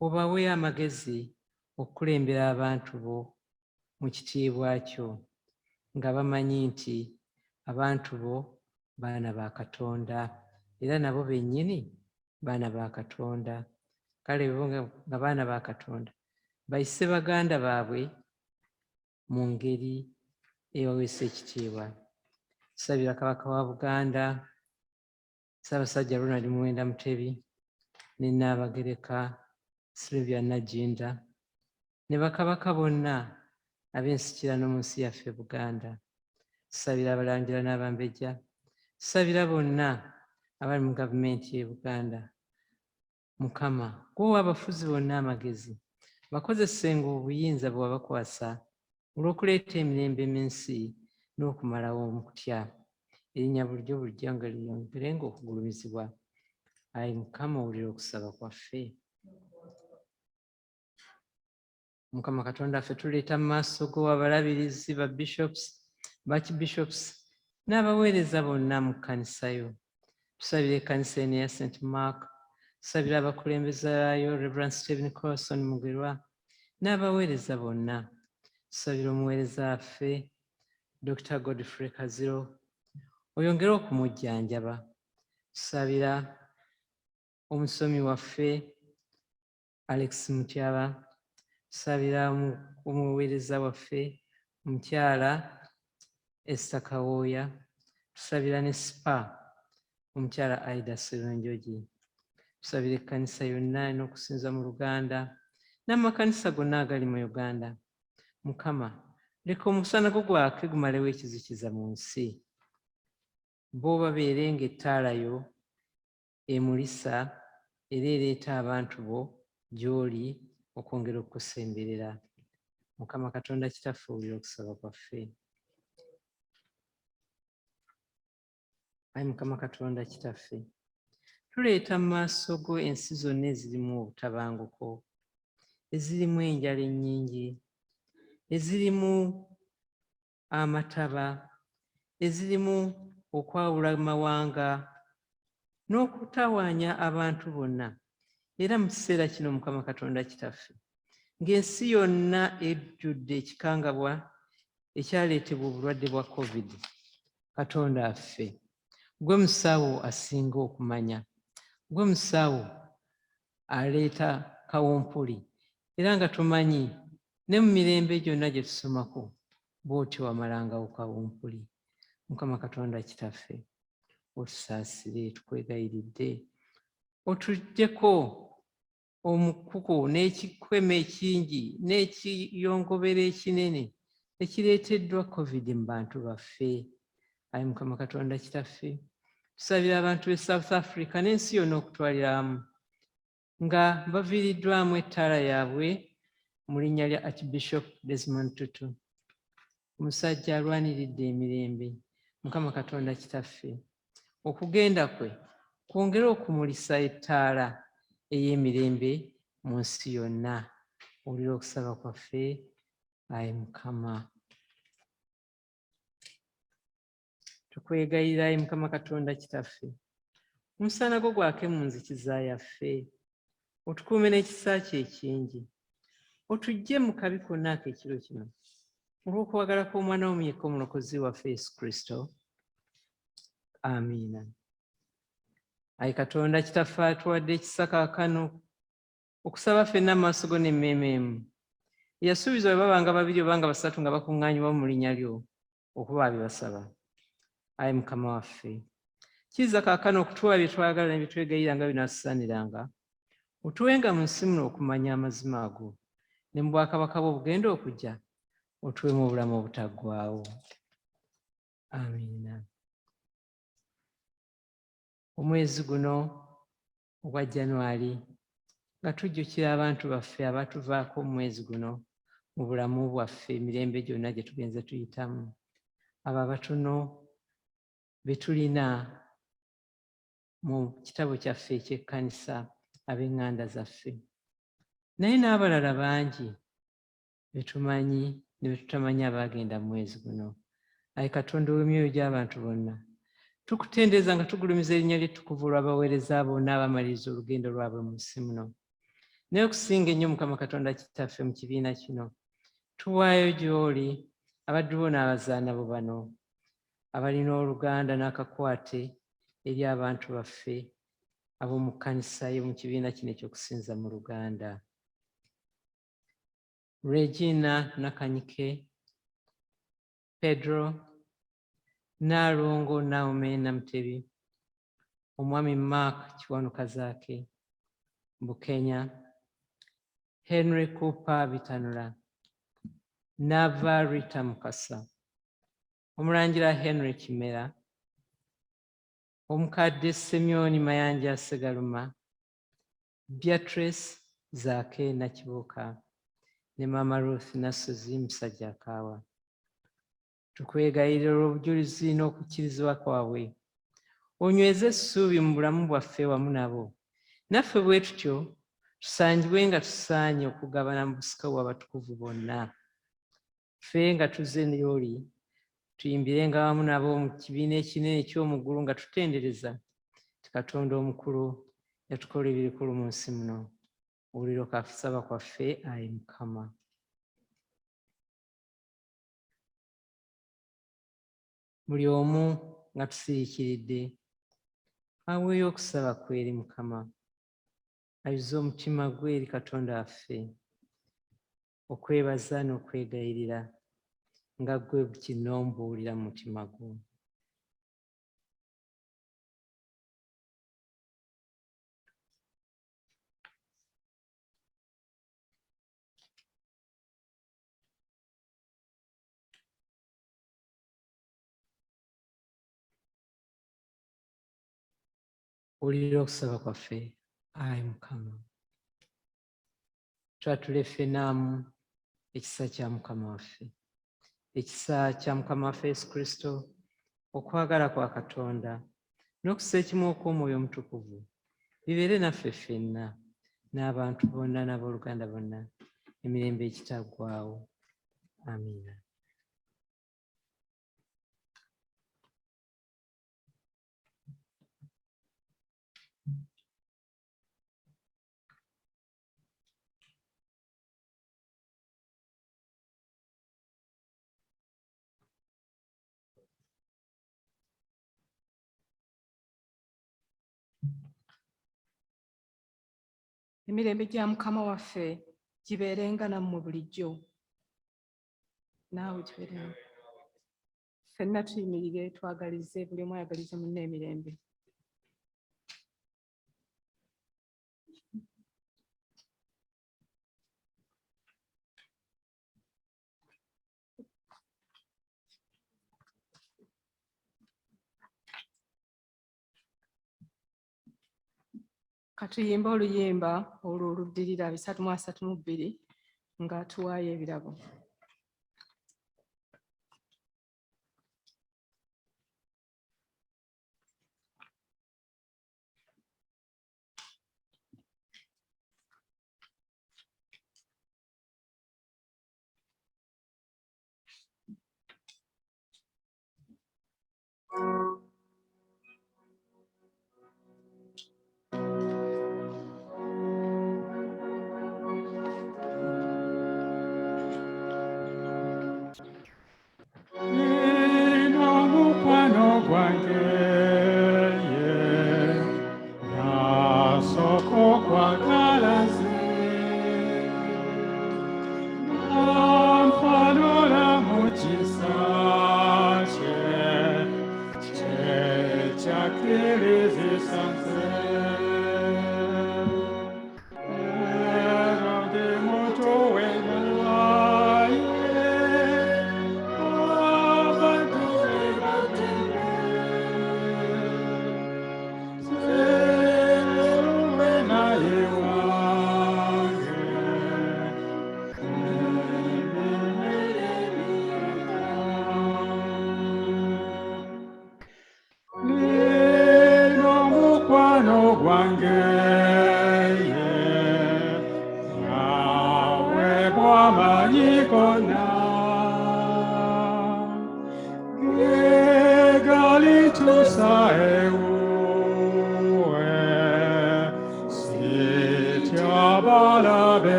obawe amagezi okukulembera abantu bo mu kitiibwa kyo, nga bamanyi nti abantu bo baana ba Katonda, era nabo bennyini baana ba Katonda. Kale bo nga baana ba Katonda, bayise baganda baabwe mu ngeri ebaweesa ekitiibwa. Tusabira Kabaka wa Buganda, Ssaabasajja Ronald Muwenda Mutebi, ne Nnaabagereka Sylvia Nagginda, ne bakabaka bonna ab'ensikirano mu nsi yaffe Buganda. Tusabira abalangira n'abambejja, tusabira bonna abali mu gavumenti y'e Buganda. Mukama, gwowa abafuzi bonna amagezi, bakozesenga obuyinza bwe wabakwasa olw'okuleeta emirembe mu nsi n'okumalawo okutya. Erinnya bulijjo bulijja nga lyongerenga okugulumizibwa. Ayi Mukama, owulira okusaba kwaffe. Mukama Katonda ffe tuleeta mu maaso go abalabirizi ba bishops, archbishops n'abaweereza bonna mu kkanisa yo. Tusabira ekkanisa eno eya St. Mark, tusabira abakulembeze baayo Reverend Stephen Colson Mugerwa n'abaweereza bonna. Tusabira omuweereza waffe Dr. Godfrey Kaziro, oyongere okumujjanjaba. Tusabira omusomi waffe Alex Mutyaba, tusabira omuweereza waffe omukyala Esther Kawooya, tusabira ne SPA omukyala Aida Serunjogi. Tusabira ekkanisa yonna n'okusinza mu Luganda n'amakanisa gonna agali mu Uganda. Mukama, leka omusana gwo gwake gumalewo ekizikiza mu nsi. Bo babeere ng'ettaala yo emulisa era ereeta abantu bo gy'oli okwongera okukusemberera. Mukama Katonda Kitaffe, owulira okusaba kwaffe. Ayi Mukama Katonda Kitaffe, tuleeta mu maaso go ensi zonna ezirimu obutabanguko, ezirimu enjala ennyingi, ezirimu amataba, ezirimu okwawula amawanga n'okutawaanya abantu bonna. Era mu kiseera kino Mukama Katonda kitaffe, ng'ensi yonna ejjudde ekikangabwa ekyaleetebwa obulwadde bwa COVID, Katonda affe, gwe musawo asinga okumanya, gwe musawo aleeta kawumpuli, era nga tumanyi ne mu mirembe gyonna gye tusomako bw'otyo wamalangawo kawumpuli. Mukama Katonda kitaffe, otusaasire, tukwegayiridde, otuggyeko omukuku n'ekikweme ekingi n'ekiyongobero ekinene ekireeteddwa COVID mu bantu baffe. Ayi Mukama Katonda kitaffe, tusabira abantu b'e South Africa n'ensi yonna okutwalira wamu nga baviiriddwamu ettaala yaabwe mu linnya lya Archbishop Desmond Tutu, omusajja alwaniridde emirembe. Mukama Katonda kitaffe, okugenda kwe kwongere okumulisa ettaala ey'emirembe mu nsi yonna. Owulira okusaba kwaffe, Ayi Mukama. Tukwegayirira Ayi Mukama Katonda kitaffe, omusana gwo gwake mu nzikiza yaffe, otukuume n'ekisa kye ekingi, otuggye mu kabi konna ak'ekiro kino olw'okwagala kw'omwana w'omuyeka omulokozi waffe Yesu Kristo. Amiina. Ayi Katonda kitaffe atuwadde ekisa kaakano okusaba ffenna mu maaso go n'emmeeme emu, yasuubiza bwe babanga babiri obanga basatu nga bakuŋŋaanyibwa mu linnya lyo okuba bye basaba. Ayi Mukama waffe, kizza kaakano okutuwa bye twagala ne bye twegayira nga binaatusaaniranga, otuwenga mu nsi muno okumanya amazima ago, ne mu bwakabaka bwe obugenda okujja otuwemu obulamu obutaggwaawo. Amiina. Omwezi guno ogwa January nga tujjukira abantu baffe abatuvaako mu mwezi guno mu bulamu bwaffe emirembe gyonna gye tugenze tuyitamu, abo abatono be tulina mu kitabo kyaffe eky'ekkanisa, ab'eŋŋanda zaffe, naye n'abalala bangi be tumanyi ne be tutamanyi abaagenda mu mwezi guno. Ayi Katonda ow'emyoyo gy'abantu bonna, tukutendereza nga tugulumiza erinnya ly'ettukuvu olw'abaweereza bonna abamaliriza olugendo lwabwe mu nsi muno. Naye okusinga ennyo Mukama Katonda kitaffe, mu kibiina kino tuwaayo gy'oli abaddu bo n'abazaana bo bano abalina oluganda n'akakwate eri abantu baffe ab'omu kkanisa y'omu kibiina kino eky'okusinza mu Luganda. Regina Nakanyike, Pedro, Naalongo Naomi Namutebi, Omwami Mark Kiwanuka Zaake, Bukenya, Henry Cooper Bitanula, Nava Rita Mukasa, Omulangira Henry Kimera, Omukadde Semyoni Mayanja Segaluma, Beatrice Zaake Nakibuuka, ne Mama Ruth Nasozi Musajja Akaawa. Tukwegayirira olw'obujulizi n'okukkirizibwa kwabwe, onyweze essuubi mu bulamu bwaffe wamu nabo, naffe bwe tutyo tusangibwe nga tusaanye okugabana mu busika bw'abatukuvu bonna. Ffe nga tuzze n'oli tuyimbirenga wamu nabo mu kibiina ekinene eky'omuggulu nga tutendereza ti Katonda omukulu yatukola ebirikulu mu nsi muno. Owulira okusaba kwaffe, Ayi Mukama. Buli omu nga tusiriikiridde aweeyo okusaba kwe eri Mukama, ayuze omutima gwe eri Katonda waffe, okwebaza n'okwegayirira nga gwe kinombuulira mu mutima gwo. Owulira okusaba kwaffe, Ayi Mukama. Twatule ffenaamu ekisa kya Mukama waffe, ekisa kya Mukama waffe Yesu Kristo, okwagala kwa Katonda n'okusa ekimu okw'Omwoyo Omutukuvu bibeere naffe ffenna n'abantu bonna n'abooluganda bonna emirembe ekitaggwaawo. Amiina. Emirembe gya Mukama waffe gibeerenga nammwe bulijjo. Naawe gibeerenga. Ffenna tuyimirire twagalize buli omu ayagalize munne emirembe. Katuyimba oluyimba olwo oluddirira 332 nga tuwaayo ebirabo.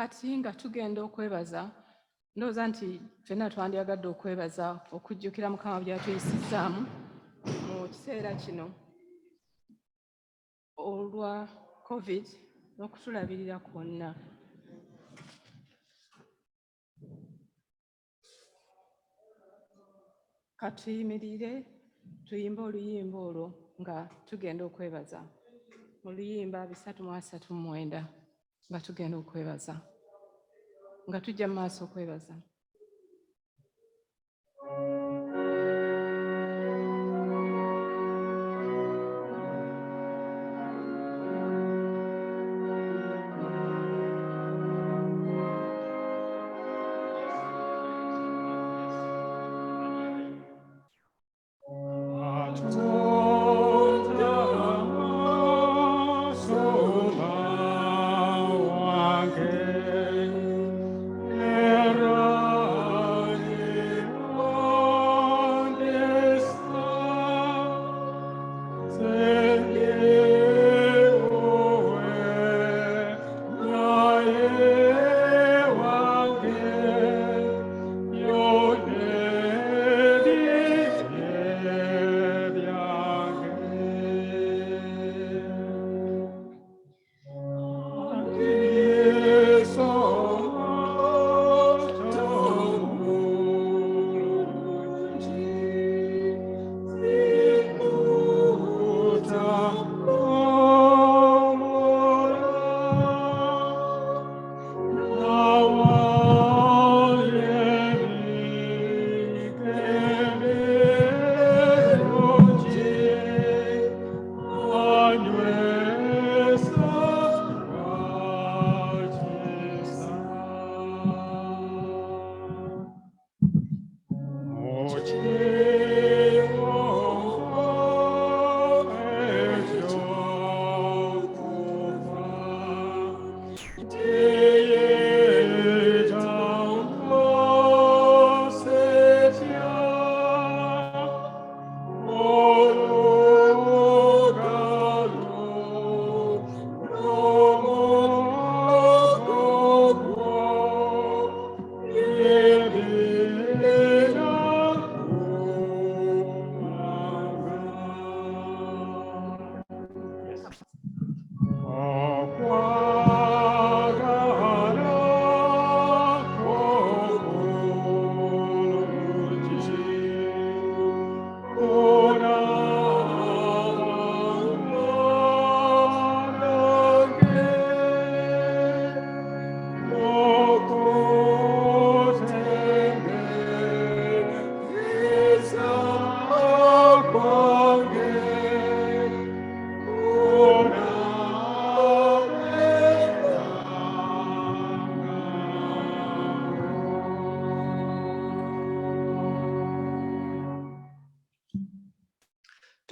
Kati nga tugenda okwebaza, ndowooza nti ffenna twandyagadde okwebaza okujjukira Mukama by'atuyisizaamu mu kiseera kino olwa COVID n'okutulabirira kwonna. Katuyimirire tuyimbe oluyimba olwo nga tugenda okwebaza. Mu luyimba 339 nga tugenda okwebaza. Nga tujja mu maaso okwebaza.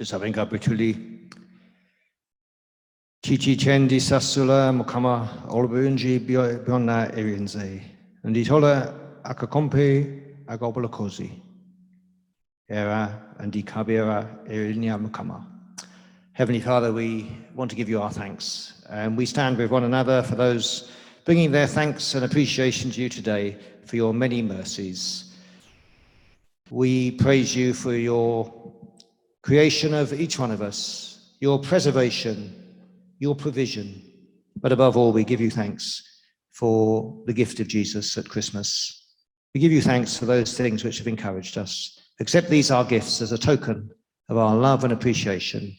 Tusavenga Brituli. Chichi Chendi Sassula Mukama Olabunji Biona Erinze. And Itola Akakompe Agobolakosi. Era and Dikabira Erinia Mukama. Heavenly Father, we want to give you our thanks. And we stand with one another for those bringing their thanks and appreciation to you today for your many mercies. We praise you for your creation of each one of us, your preservation, your provision. But above all, we give you thanks for the gift of Jesus at Christmas. We give you thanks for those things which have encouraged us. Accept these our gifts as a token of our love and appreciation.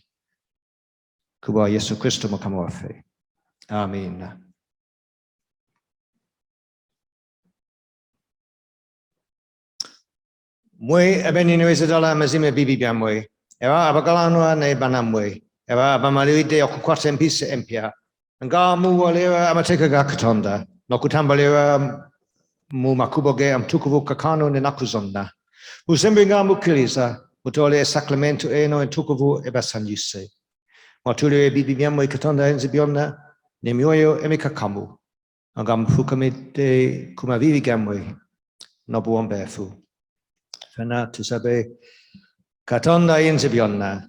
Kuba Yesu Christo Mokamawafe. Amen. Mwe abenino isadala mazime bibi biamwe. Era abagalanoa ne banamwe. Era abamalide okukwata empisa empia. Nga muwalera amateka ga katonda. Nokutambalera mu makuboge amtukuvu kakano ne nakuzonda. Usembe nga mukiliza. Mutole sacramento eno entukuvu ebasanyuse. Matule bibi biamwe katonda enzibiona. Ne mioyo emikakamu. Angam fukamite kumavivi gamwe. Nobuombefu. Fena tusabe katonda enzibiona.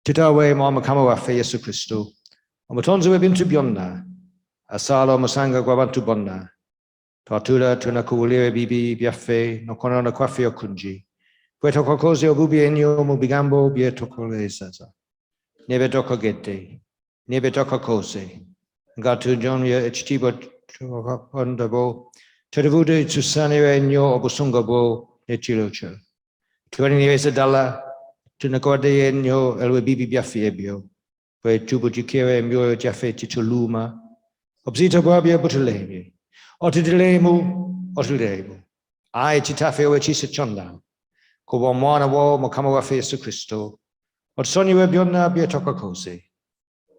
Titawe mama kamawafe Yesu Kristo. Omatonzo webintu biona. Asalo masanga gwabantu bonna. Tatula tunakuulire bibi biafe no konona kwafe okunji. Pueto kokoze obubi enyo mubigambo bietokolezaza. Nebe toko gete. Nebe toko kose. Ngatu jonya echtibo ondabo. Terevude tusanire enyo obusungobo echilocho. Tuani nireza dala. Tunakode enyo elwe bibi biafe ebio. Poi tubo jikere mio jafe tituluma. Obzita babia butulemi. Otilemu. Ai chitafe we chisa chonda. Kubo mwana wo mokamawafe Yesu Kristo. Otsoni we biona bietoka kose.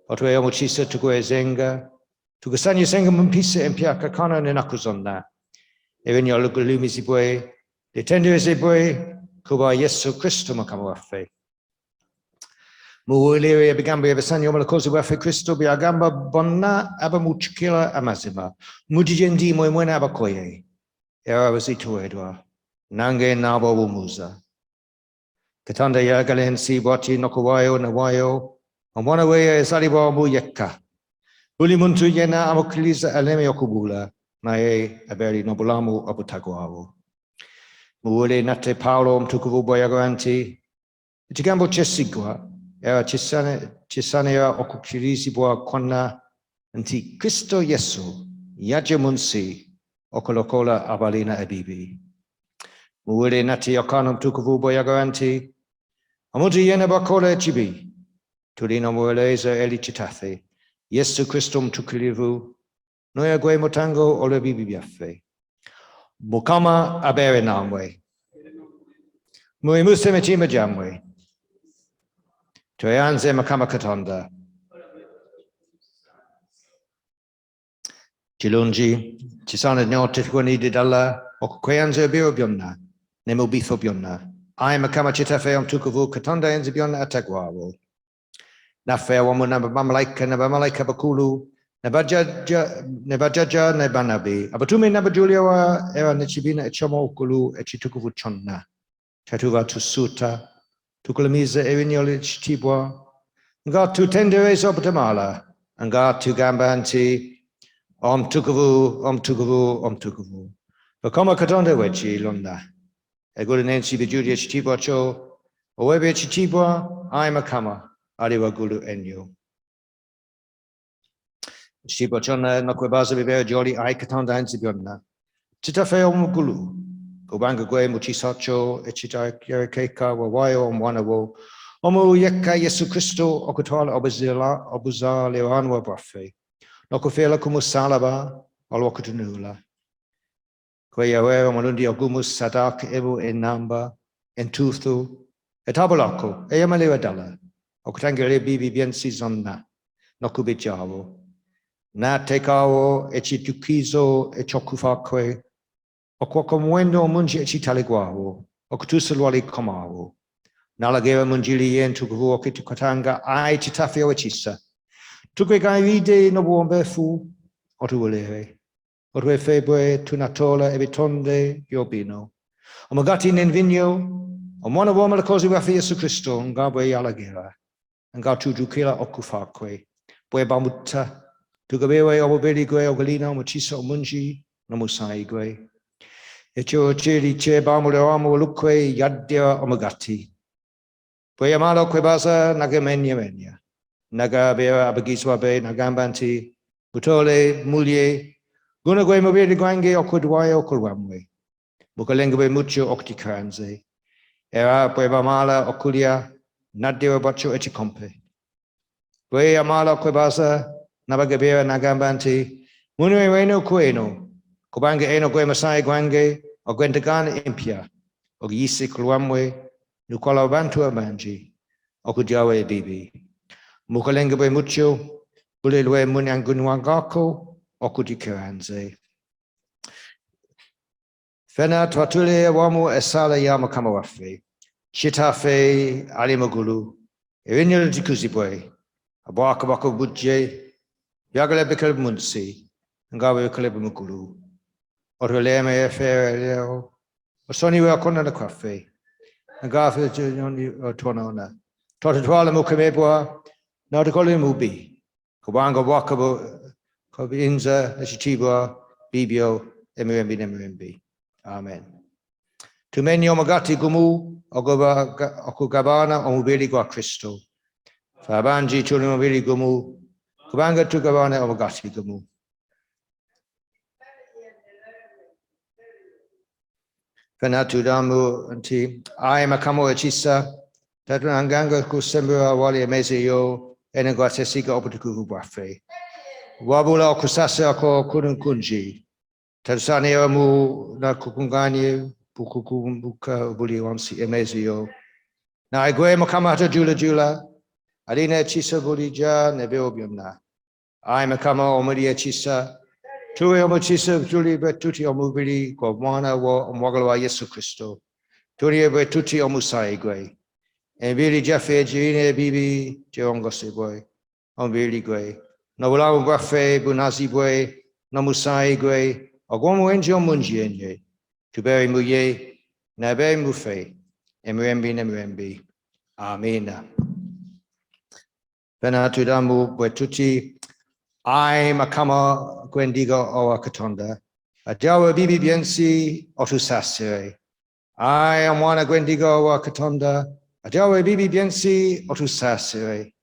Otwe omo chisa tukwe zenga. Tukusanyi senga mumpisa empia kakana nenakuzonda. Evenyo lukulumi zibwe. Detende zibwe. Kubo Yesu Kristo mokamawafe. Muulire bigambo yabasanyo malakozi wafe Kristo biagamba bonna abamuchikila amazima. Mujijendi mwena abakoye. Era wazito edwa. Nange nabo umuza. Katanda yagalensi bwati nokuwayo na wayo. Omwana weye zaliwa mu yekka. Buli muntu yena amukiliza aleme okubula. Nae aberi nobulamu abutagwabo. Muule nate Paulo mtukuvu boyagaranti. Ichigambo chesigwa. Era chisane era okukirizibwa konna nti Kristo Yesu yaje munsi okolokola abalina ebibi. Muwele nati yakano mtukuvu boyagaranti omuntu yena bakola ekibi tulina muweleza eli chitafe Yesu Kristo mtukilivu noya gwe mutango olw'ebibi byaffe. Mukama abere namwe. Muimuse mitima gyamwe. Tuyanze Mukama Katonda. Chilungi, chisana nyote tukwani dala, okukweyanze ebiro byonna, nemubitho byonna. Ai Mukama chitafe omtukuvu Katonda enzi byonna atagwabo. Nafe wamu nabamalaika bakulu, nebajaja nebanabi. Abatume nabajulia wa era nechibina echomo okulu echitukuvu chonna. Tatuva tusuta. Tukulamiza erinyoli chitibwa. Nga tutendereza obutamala. Nga tugamba nti omtukuvu. Bakoma Katonda wechi londa. Egule nensi bijudia chitibwa cho. Owebe chitibwa ai Mukama ali wagulu enyo. Chitibwa chona nakwebaza bibera joli ai Katonda ensi byonna. Chitafe omugulu. Kubanga gwe muchisacho echita keka wawayo mwana wo. Omu yeka Yesu Kristo okutwala obuzale wanwa brafe. Nokufela kumusalaba alwakutunula. Kwe yawe manundi ogumus sadak ebu enamba entuthu etabulako eyamalewa dala. Okutangere bibi biensi zonna nokubijawo. Na tekawo echitukizo echokufakwe. Okw'Omwaka munji echitaligwawo, okutusalwali komawo. Nalagera munjili yen tukuvuo kitu katanga ai titafe o chisa. Tukwe gairide no buombefu otuolere. Otue febre tunatola ebitonde yobino. Omagati nenvinyo, omwana woma la kozi wafi Yesu Kristo, ngabwe yalagera. Nga tujukila okufakwe. Bwe bamuta, tugabewe obobeli gwe ogalina omuchisa omunji no musai gwe. Echo chiri che bamule wamo lukwe yaddera omagati. Bwe yamalo kwebaza nagamenya. Nagabera abagiswabe nagambanti. Butole mulye. Guna gwe mobili gwange okudwaye okulwamwe. Mukalengwe mucho oktikanze. Era bwe bamala okulia naddera bacho echikompe. Bwe amala kwebaza nabagabera nagamba nti munwe weno kweno kubanga eno gwe masai gwange ogwendagana impya ogiyise kulwamwe nukola abantu abangi okujawa ebibi mukalengwe mucho bulelwe munyangunwangako okutikiranze fena twatule wamu esala ya mukama waffe Shitafe ali magulu erinnya litukuzibwe Abwakabaka bujje byagala bikala munsi ngawe bikala mukulu otoleme efere leo osoni wa kona na kafe ngafe joni otonona totwala mukemebwa na tukole mubi kubanga bwakabo Kw'Okusinza eshitibwa bibyo emirembi amen tumenya omugati gumu okugabana omubiri gwa Kristo Fabanji tuli mubiri gumu kubanga tugabana omugati gumu fena tudamu nti ai makamo echisa tatunanganga kusembera wali emezi yo enegwatesiga obutukuvu bwaffe wabula okusasa ko kununkunji tatusaniwa mu na kukunganye bukukumbuka buli wansi emezi yo na igwe mukama hata jula Alina chisa bulija nebeo byonna. Ai makama omuli chisa. Tuwe omuchisa tuli betuti omubiri kwa mwana wa omwagala wa Yesu Kristo. Tuli betuti omusai gwe. Embiri jaffe jirine bibi jirongosebwe. Omubiri gwe. Nobulamu bwaffe bunazibwe n'omusai gwe. Ogw'omuwenzi omungi ennyo. Tubeere muye nabeere mufe. Emirembi. Amina. Fena tudamu bwetuti ai makama gwendiga owa katonda ajawa bibi byensi otusasire ai omwana gwendiga owa katonda ajawa bibi byensi otusasire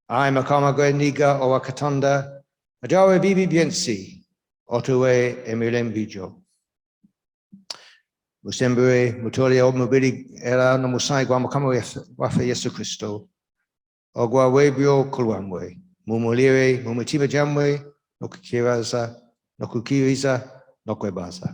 ai makama gwendiga owa katonda ajawa bibi byensi otuwe emirembijo musembere mutole omubiri era n'omusai gwa mukama waffe Yesu Kristo Ogwa webyo kulwamwe, mumulire, mumutima jamwe, nokukiriza, nokwebaza.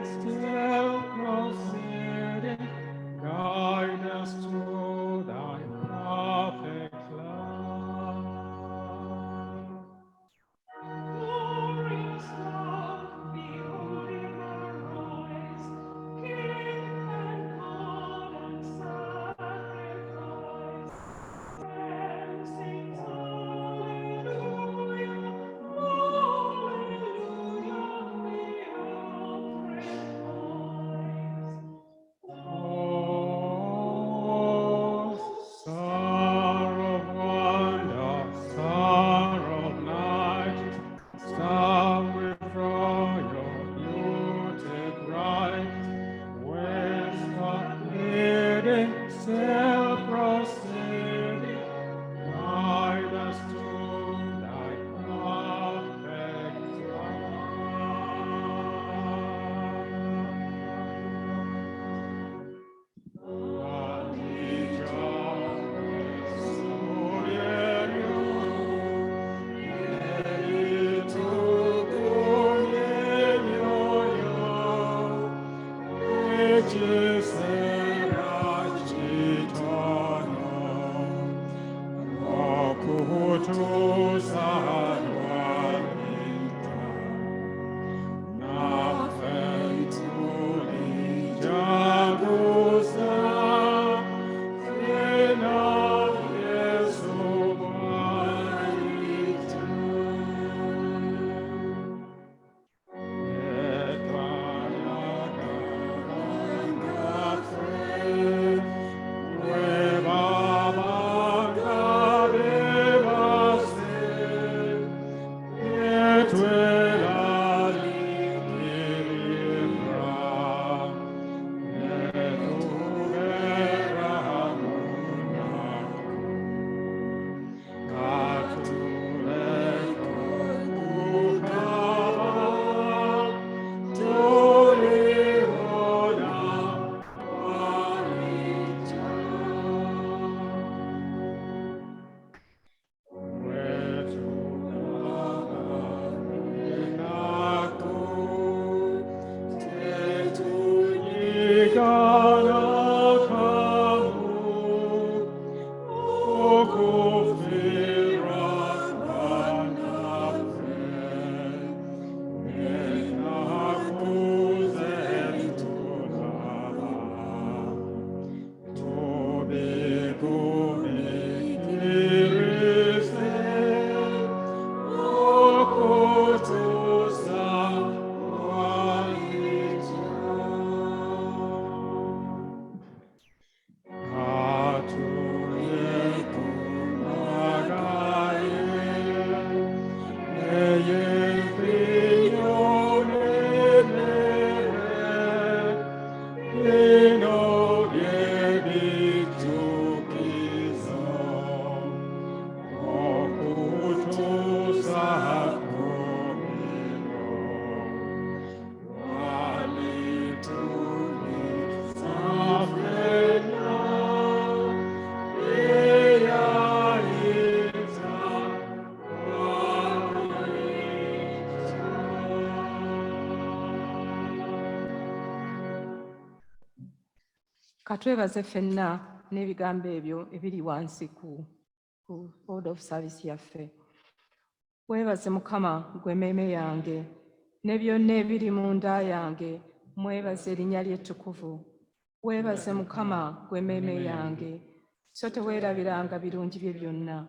still proceeding, guide us to thy perfect love. Glorious love, beholding arise, King and God and sacrifice. And sings hallelujah, hallelujah, we all praise. Oh, star of wonder, star of night, star withdraw your beauty bright, westward leading, still proceeding, guide us to thy perfect Katwebaze ffenna n'ebigambo ebyo ebiri wansi ku Order of Service yaffe. Weebaze Mukama gwe emmeeme yange, ne byonna ebiri mu nda yange, mwebaze erinnya lye ettukuvu. Weebaze Mukama gwe emmeeme yange, so teweerabiranga birungi bye byonna.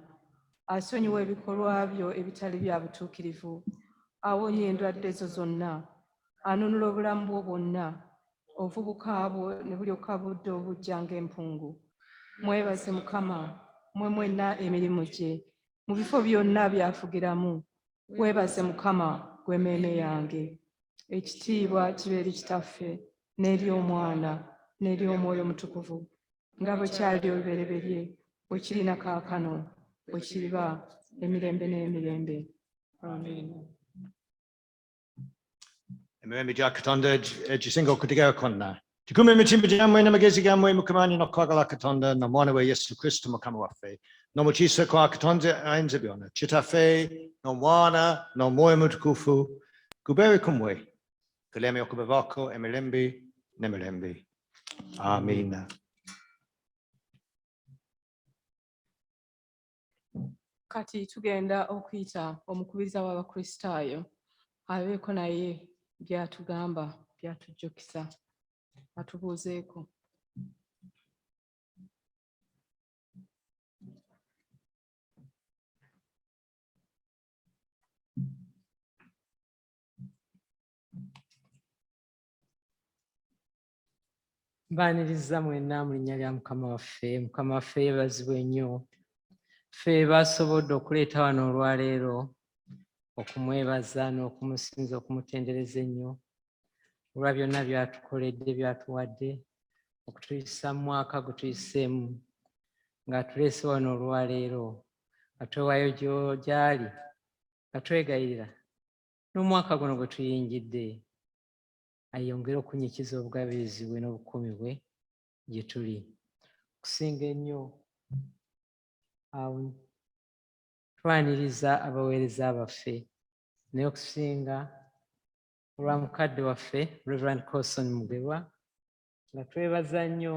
Asonyiwa ebikolwa byo ebitali bya butuukirivu, awonya endwadde zo zonna, anunula obulamu bwo bwonna, obuvubuka bwo ne bulyoka budde obujja ng'empungu. Mwebaze Mukama, mmwe mwenna emirimu gye, mu bifo byonna by'afugiramu. Weebaze Mukama gwe emmeeme yange. Ekitiibwa kibe eri Kitaffe, n'eri Omwana, n'eri Omwoyo Omutukuvu, nga bwe kyali olubereberye, bwe kiri na kaakano, bwe kiriba emirembe n'emirembe. Amen. Emirembe gya Katonda egisinga okutegeera kwonna. Kikume emitima gyammwe n'amagezi gammwe mukumanyi n'okwagala Katonda n'Omwana we Yesu Kristo Mukama waffe, n'omukiisa kwa Katonda ayinza byonna, Kitaffe n'Omwana n'Omwoyo Omutukuvu, gubeere ku mmwe. Kuleme okubavako emirembe nemirembe. Amina. Kati tugenda okuyita omukubiriza w'Abakristaayo abeeko naye by'atugamba by'atujjukisa atubuuzeeko. Mbaaniriza mwenna mu linnya lya Mukama waffe. Mukama waffe yeebazibwe nnyo. Ffe baasobodde okuleeta wano olwaleero okumwebaza n'okumusinza okumutendereza ennyo olwa byonna by'atukoledde by'atuwadde okutuyisa mu mwaka gwe tuyiseemu ng'atuleese wano olwaleero nga twewaayo gy'ali nga twegayirira n'omwaka guno gwe tuyingidde ayongere okunyikiza obugabirizi bwe n'obukuumi bwe gye tuli. Okusinga ennyo awo twaniriza abaweereza baffe naye okusinga olwa mukadde waffe Reverend Colson Mugerwa nga twebaza nnyo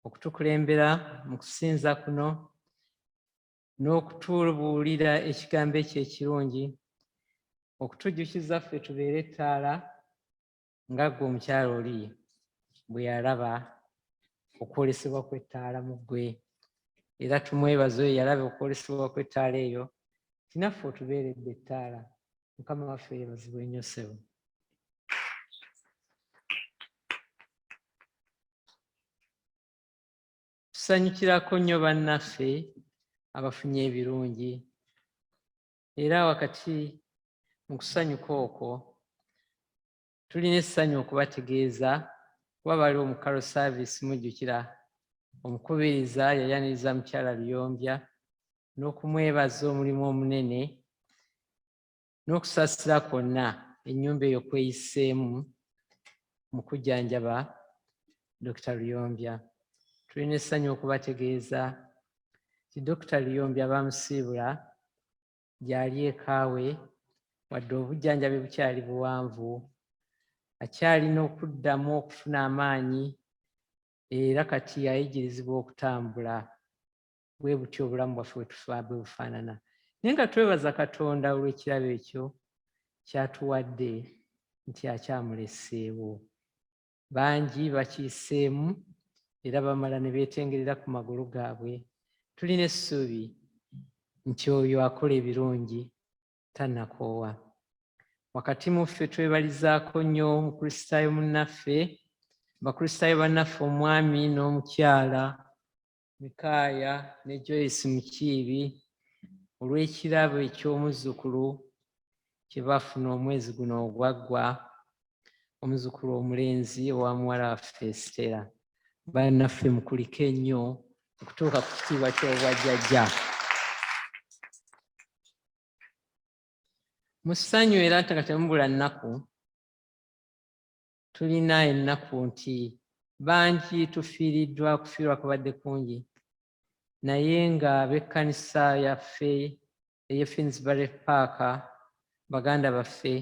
okutukulembera mu kusinza kuno n'okutubuulira ekigambo ekyo ekirungi okutujjukiza ffe tubeere ettaala nga ggwe omukyala oli bwe yalaba okwolesebwa kw'ettaala mu ggwe era tumwebaza oyo yalaba okwolesebwa kw'ettaala eyo tinaffe otubeeredde ettaala. Mukama waffe yeebazibwe nnyo ssebo. Tusanyukirako nnyo bannaffe abafunye ebirungi era wakati mu kusanyuka okwo tulina essanyu okubategeeza kuba bali mu karo service mujjukira omukubiriza yayaniriza mukyala Luyombya n'okumwebaza omulimu omunene n'okusaasira kwonna ennyumba eyo kweyiseemu mu kujjanjaba Dr. Luyombya. Tulina essanyu okubategeeza ti Dr. Luyombya bamusiibula gy'ali ekaawe wadde obujjanjabi bukyali buwanvu akyalina okuddamu okufuna amaanyi era kati yayigirizibwa okutambula. Bwe butyo obulamu bwaffe bwe bufaanana. Naye nga twebaza Katonda olw'ekirabo ekyo ky'atuwadde nti akyamuleseewo. Bangi bakiyiseemu era bamala ne beetengerera ku magulu gaabwe. Tulina essuubi nti oyo akola ebirungi tannakoowa. Wakati mu ffe twebalizaako nnyo omukristaayo munnaffe, bakristaayo bannaffe omwami n'omukyala Mikaaya ne Joyce Mukiibi olw'ekirabo eky'omuzzukulu kye bafuna omwezi guno ogwaggwa, omuzzukulu omulenzi owa muwala waffe Estera. Bannaffe mukulike ennyo okutuuka ku kitiibwa ky'obwajjajja. Mu ssanyu era nga temubula nnaku, tulina ennaku nti bangi tufiiriddwa, okufiirwa kubadde kungi, naye nga ab'ekkanisa yaffe ey'e Finsbury Park baganda baffe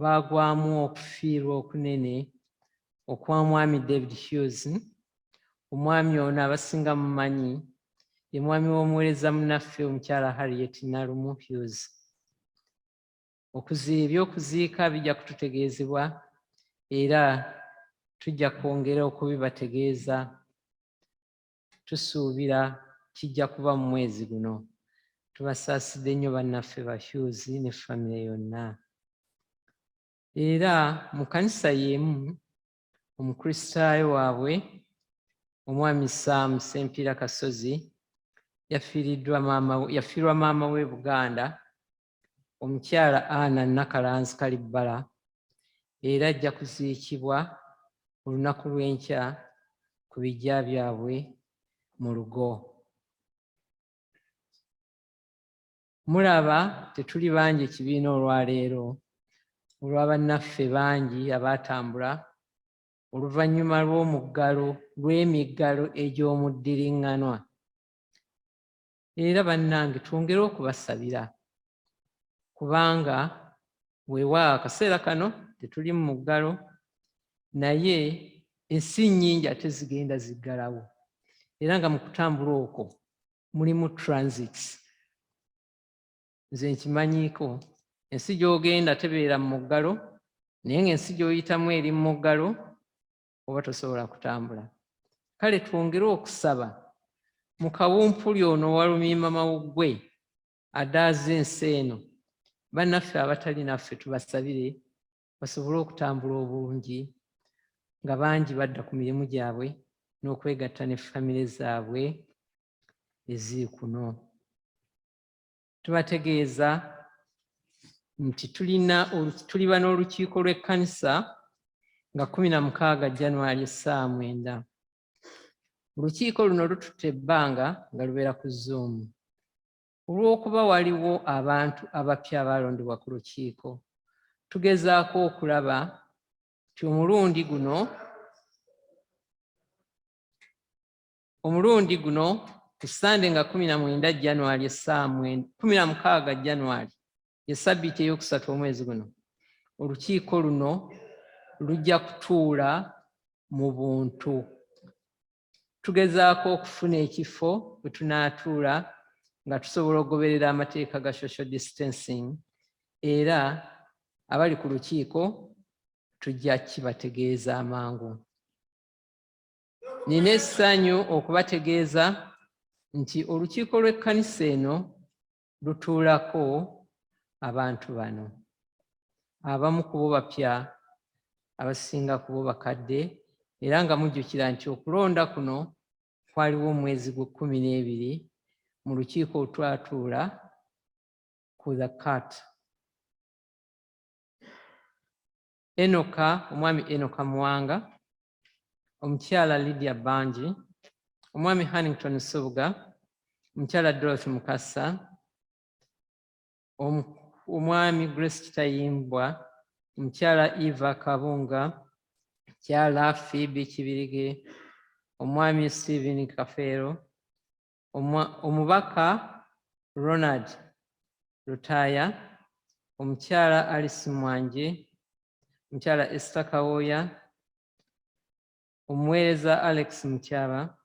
baagwamu okufiirwa okunene okwa mwami David Hughes. Omwami ono abasinga mumanyi ye mwami w'omuweereza munnaffe omukyala Harriet Nalumu Hughes. Ebyokuziika bijja kututegeezebwa era tujja kwongera okubibategeeza. Tusuubira kijja kuba mu mwezi guno. Tubasaasidde nnyo bannaffe ba Hughes ne famire yonna. Era mu kkanisa y'emu omukristaayo waabwe omwami Sam Sempiira Kasozi yafiirwa maama we Buganda, omukyala Anna Nakalanzi Kalibbala, era ajja kuziikibwa olunaku lw'enkya ku biggya byabwe mu Lugo. Mulaba tetuli bangi ekibiina olwaleero olwa bannaffe bangi abaatambula oluvannyuma lw'emiggalo egy'omuddiriŋŋanwa. Era bannange twongere okubasabira kubanga weewaawo akaseera kano tetuli mu muggalo, naye ensi nnyingi ate zigenda ziggalawo, era nga mu kutambula okwo mulimu transits. Nze nkimanyiiko, ensi gy'ogenda tebeera mu muggalo, naye ng'ensi gy'oyitamu eri mu muggalo oba tosobola kutambula. Kale twongere okusaba mu kawumpuli ono Walumima Mawuggwe adaaza ensi eno, bannaffe abatali naffe tubasabire basobole okutambula obulungi, nga bangi badda ku mirimu gyabwe n'okwegatta ne famire zaabwe eziri kuno. Tubategeeza nti tuliba n'olukiiko lw'ekkanisa nga 16 January 9:00. Olukiiko luno lututte ebbanga nga lubeera ku Zoom. Olw'okuba waliwo abantu abapya abalondebwa ku lukiiko, tugezaako okulaba nti omulundi guno ku Sande nga 19 January 16 January ye Ssabbiiti ey'okusatu omwezi guno, olukiiko luno lujja kutuula mu buntu. Tugezaako okufuna ekifo we tunaatuula nga tusobola okugoberera amateeka ga social distancing, era abali ku lukiiko tujja kibategeeza amangu. Nina essanyu okubategeeza nti olukiiko lw'ekkanisa eno lutuulako abantu bano. Abamu ku bo bapya, abasinga ku bo bakadde, era nga mujjukira nti okulonda kuno kwaliwo omwezi gwa 12 mu lukiiko olutwatuula ku the cat. Omwami Enoka Muwanga, omukyala Lydia Banji, omwami Hannington Subuga, omukyala Dorothy Mukasa, omwami Grace Kitayimbwa, omukyala Eva Kabunga, omukyala Phoebe Kibirige, omwami Stephen Kafeero, omubaka Ronald Lutaya, omukyala Alice Mwanje, omukyala Esther Kawoya, omuweereza Alex Mutyaba,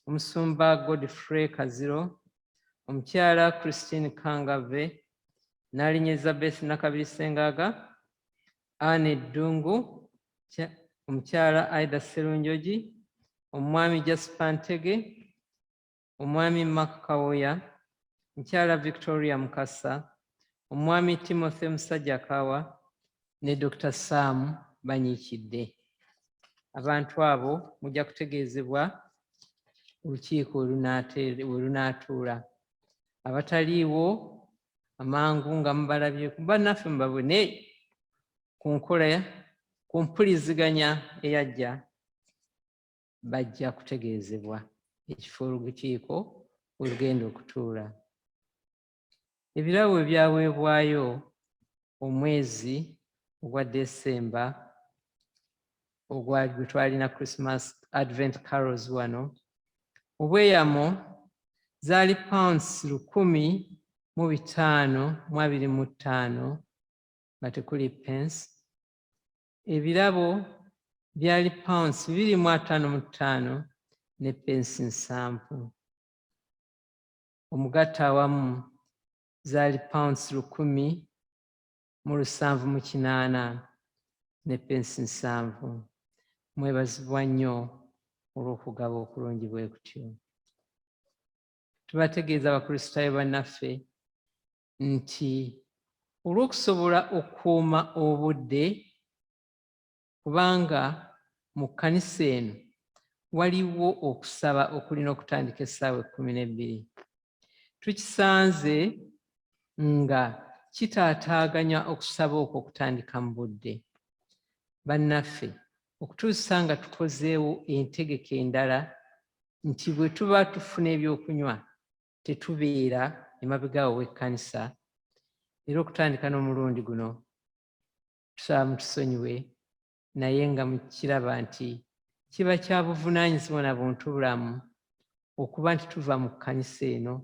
omusumba Godfrey Kaziro, omukyala Christine Kangave, Naalinye Elizabeth Nakabiri Sengaga, Anne Ddungu, omukyala Aida Serunjogi, omwami Jasper Ntege, omwami Mark Kawoya, omukyala Victoria Mukasa, omwami Timothy Musajjakawa ne Dr. Sam Banyiikidde. Abantu abo mujja kutegeezebwa olukiiko we lunaatuula. Abataliiwo amangu nga mubalabye bannaffe mubabone ku mpuliziganya eyajja, bajja kutegeezebwa ekifo olukiiko we lugenda okutuula. Ebirabo ebyaweebwayo omwezi ogwa December gwe twalina Christmas Advent Carols wano, obweyamo zaali pounds 1,525 nga tekuli pence. Ebirabo byali pounds 255 ne pence 7. Omugatte awamu zaali pounds 1,780 ne pence 7. Mwebazibwa nnyo olw'okugaba okulungi bwe kutyo. Tubategeeza abakristaayo bannaffe nti olw'okusobola okukuuma obudde, kubanga mu kkanisa eno waliwo okusaba okulina okutandika essaawa 12, tukisanze nga kitaataaganya okusaba okwo okutandika mu budde. Bannaffe, okutuusa nga tukozeewo entegeka endala nti bwe tuba tufuna ebyokunywa tetubeera emabegaawo w'ekkanisa, era okutandika n'omulundi guno tusaba mutusonyiwe, naye nga mukiraba nti kiba kya buvunaanyizibwa na buntubulamu okuba nti tuva mu kkanisa eno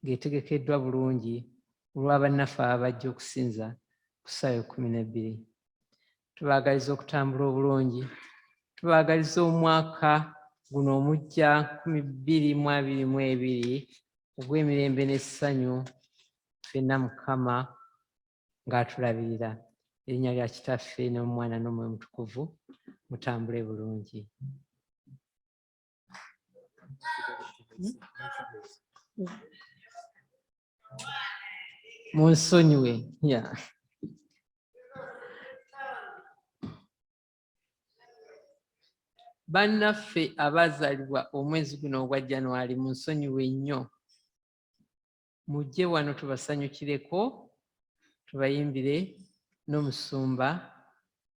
ng'etegekeddwa bulungi olw'abannaffe abajja okusinza ku ssaawa 12. tubaagaliza okutambula obulungi, tubaagaliza omwaka guno omuggya 2022 ogw'emirembe n'essanyu, ffenna Mukama ng'atulabirira. Erinnya lya Kitaffe n'Omwana n'Omwoyo Mutukuvu, mutambule bulungi. Munsonyiwe. Bannaffe abaazaalibwa omwezi guno ogwa January, munsonyiwe nnyo. Mujje wano tubasanyukireko, tubayimbire n'omusumba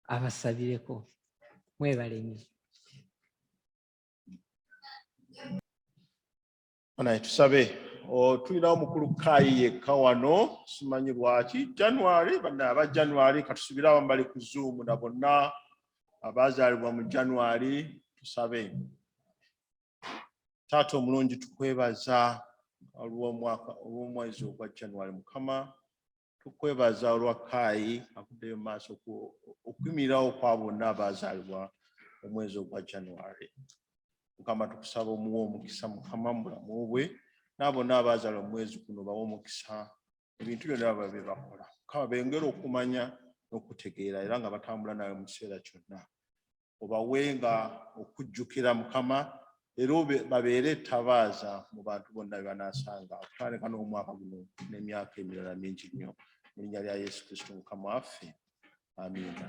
abasabireko. Mwebale nnyo. Naye tusabe. Tulina omukulu Kaayi yekka wano, simanyi lwaki. January, banna aba January katusubira abamu bali ku Zoom na bonna abaazaalibwa mu January, tusabe. Taata omulungi, tukwebaza olw'omwezi ogwa January. Mukama, tukwebaza olwa Kaayi akuddeyo maaso okuyimirirawo kwa bonna abaazaalibwa omwezi ogwa January. Mukama, tukusaba omuwe omukisa Mukama mu bulamu bwe, n'abonna abaazaalibwa omwezi guno bawe omukisa ebintu byonna babe bakola. Mukama, bengera okumanya n'okutegeera era nga batambula nawe mu kiseera kyonna. Obawenga okujjukira Mukama, era babeere ettabaaza mu bantu bonna be banaasanga okutandika n'omwaka guno n'emyaka emirala mingi nnyo. Mu linnya lya Yesu Kristo Mukama waffe, amiina.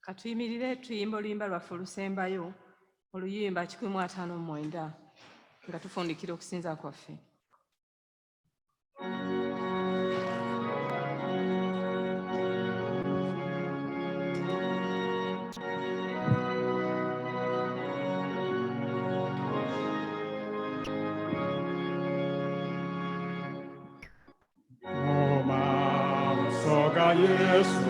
Katuyimirire tuyimba oluyimba lwaffe olusembayo, oluyimba 159 nga tufundikira okusinza kwaffe. Yesu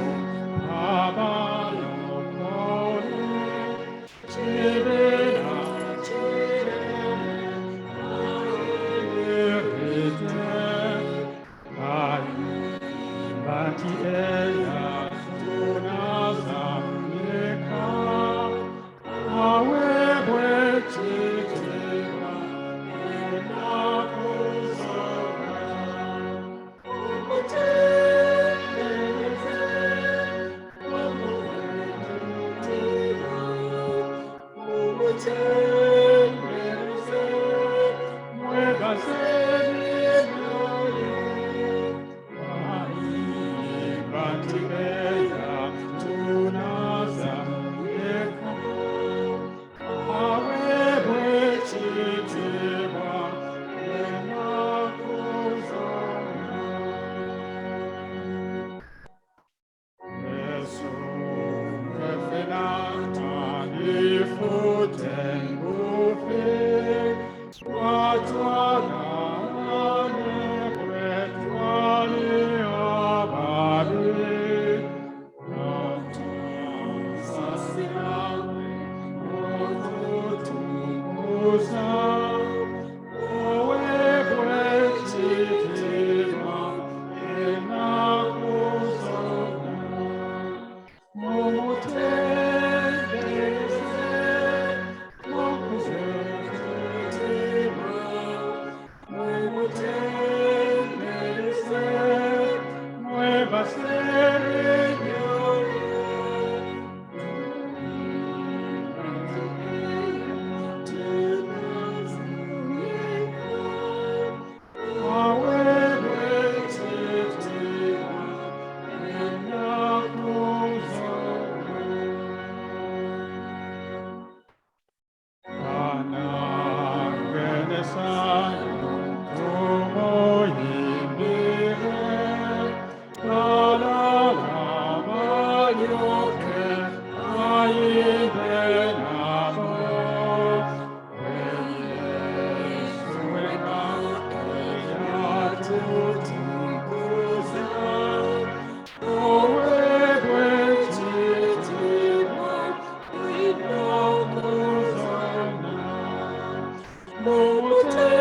Mumuteeka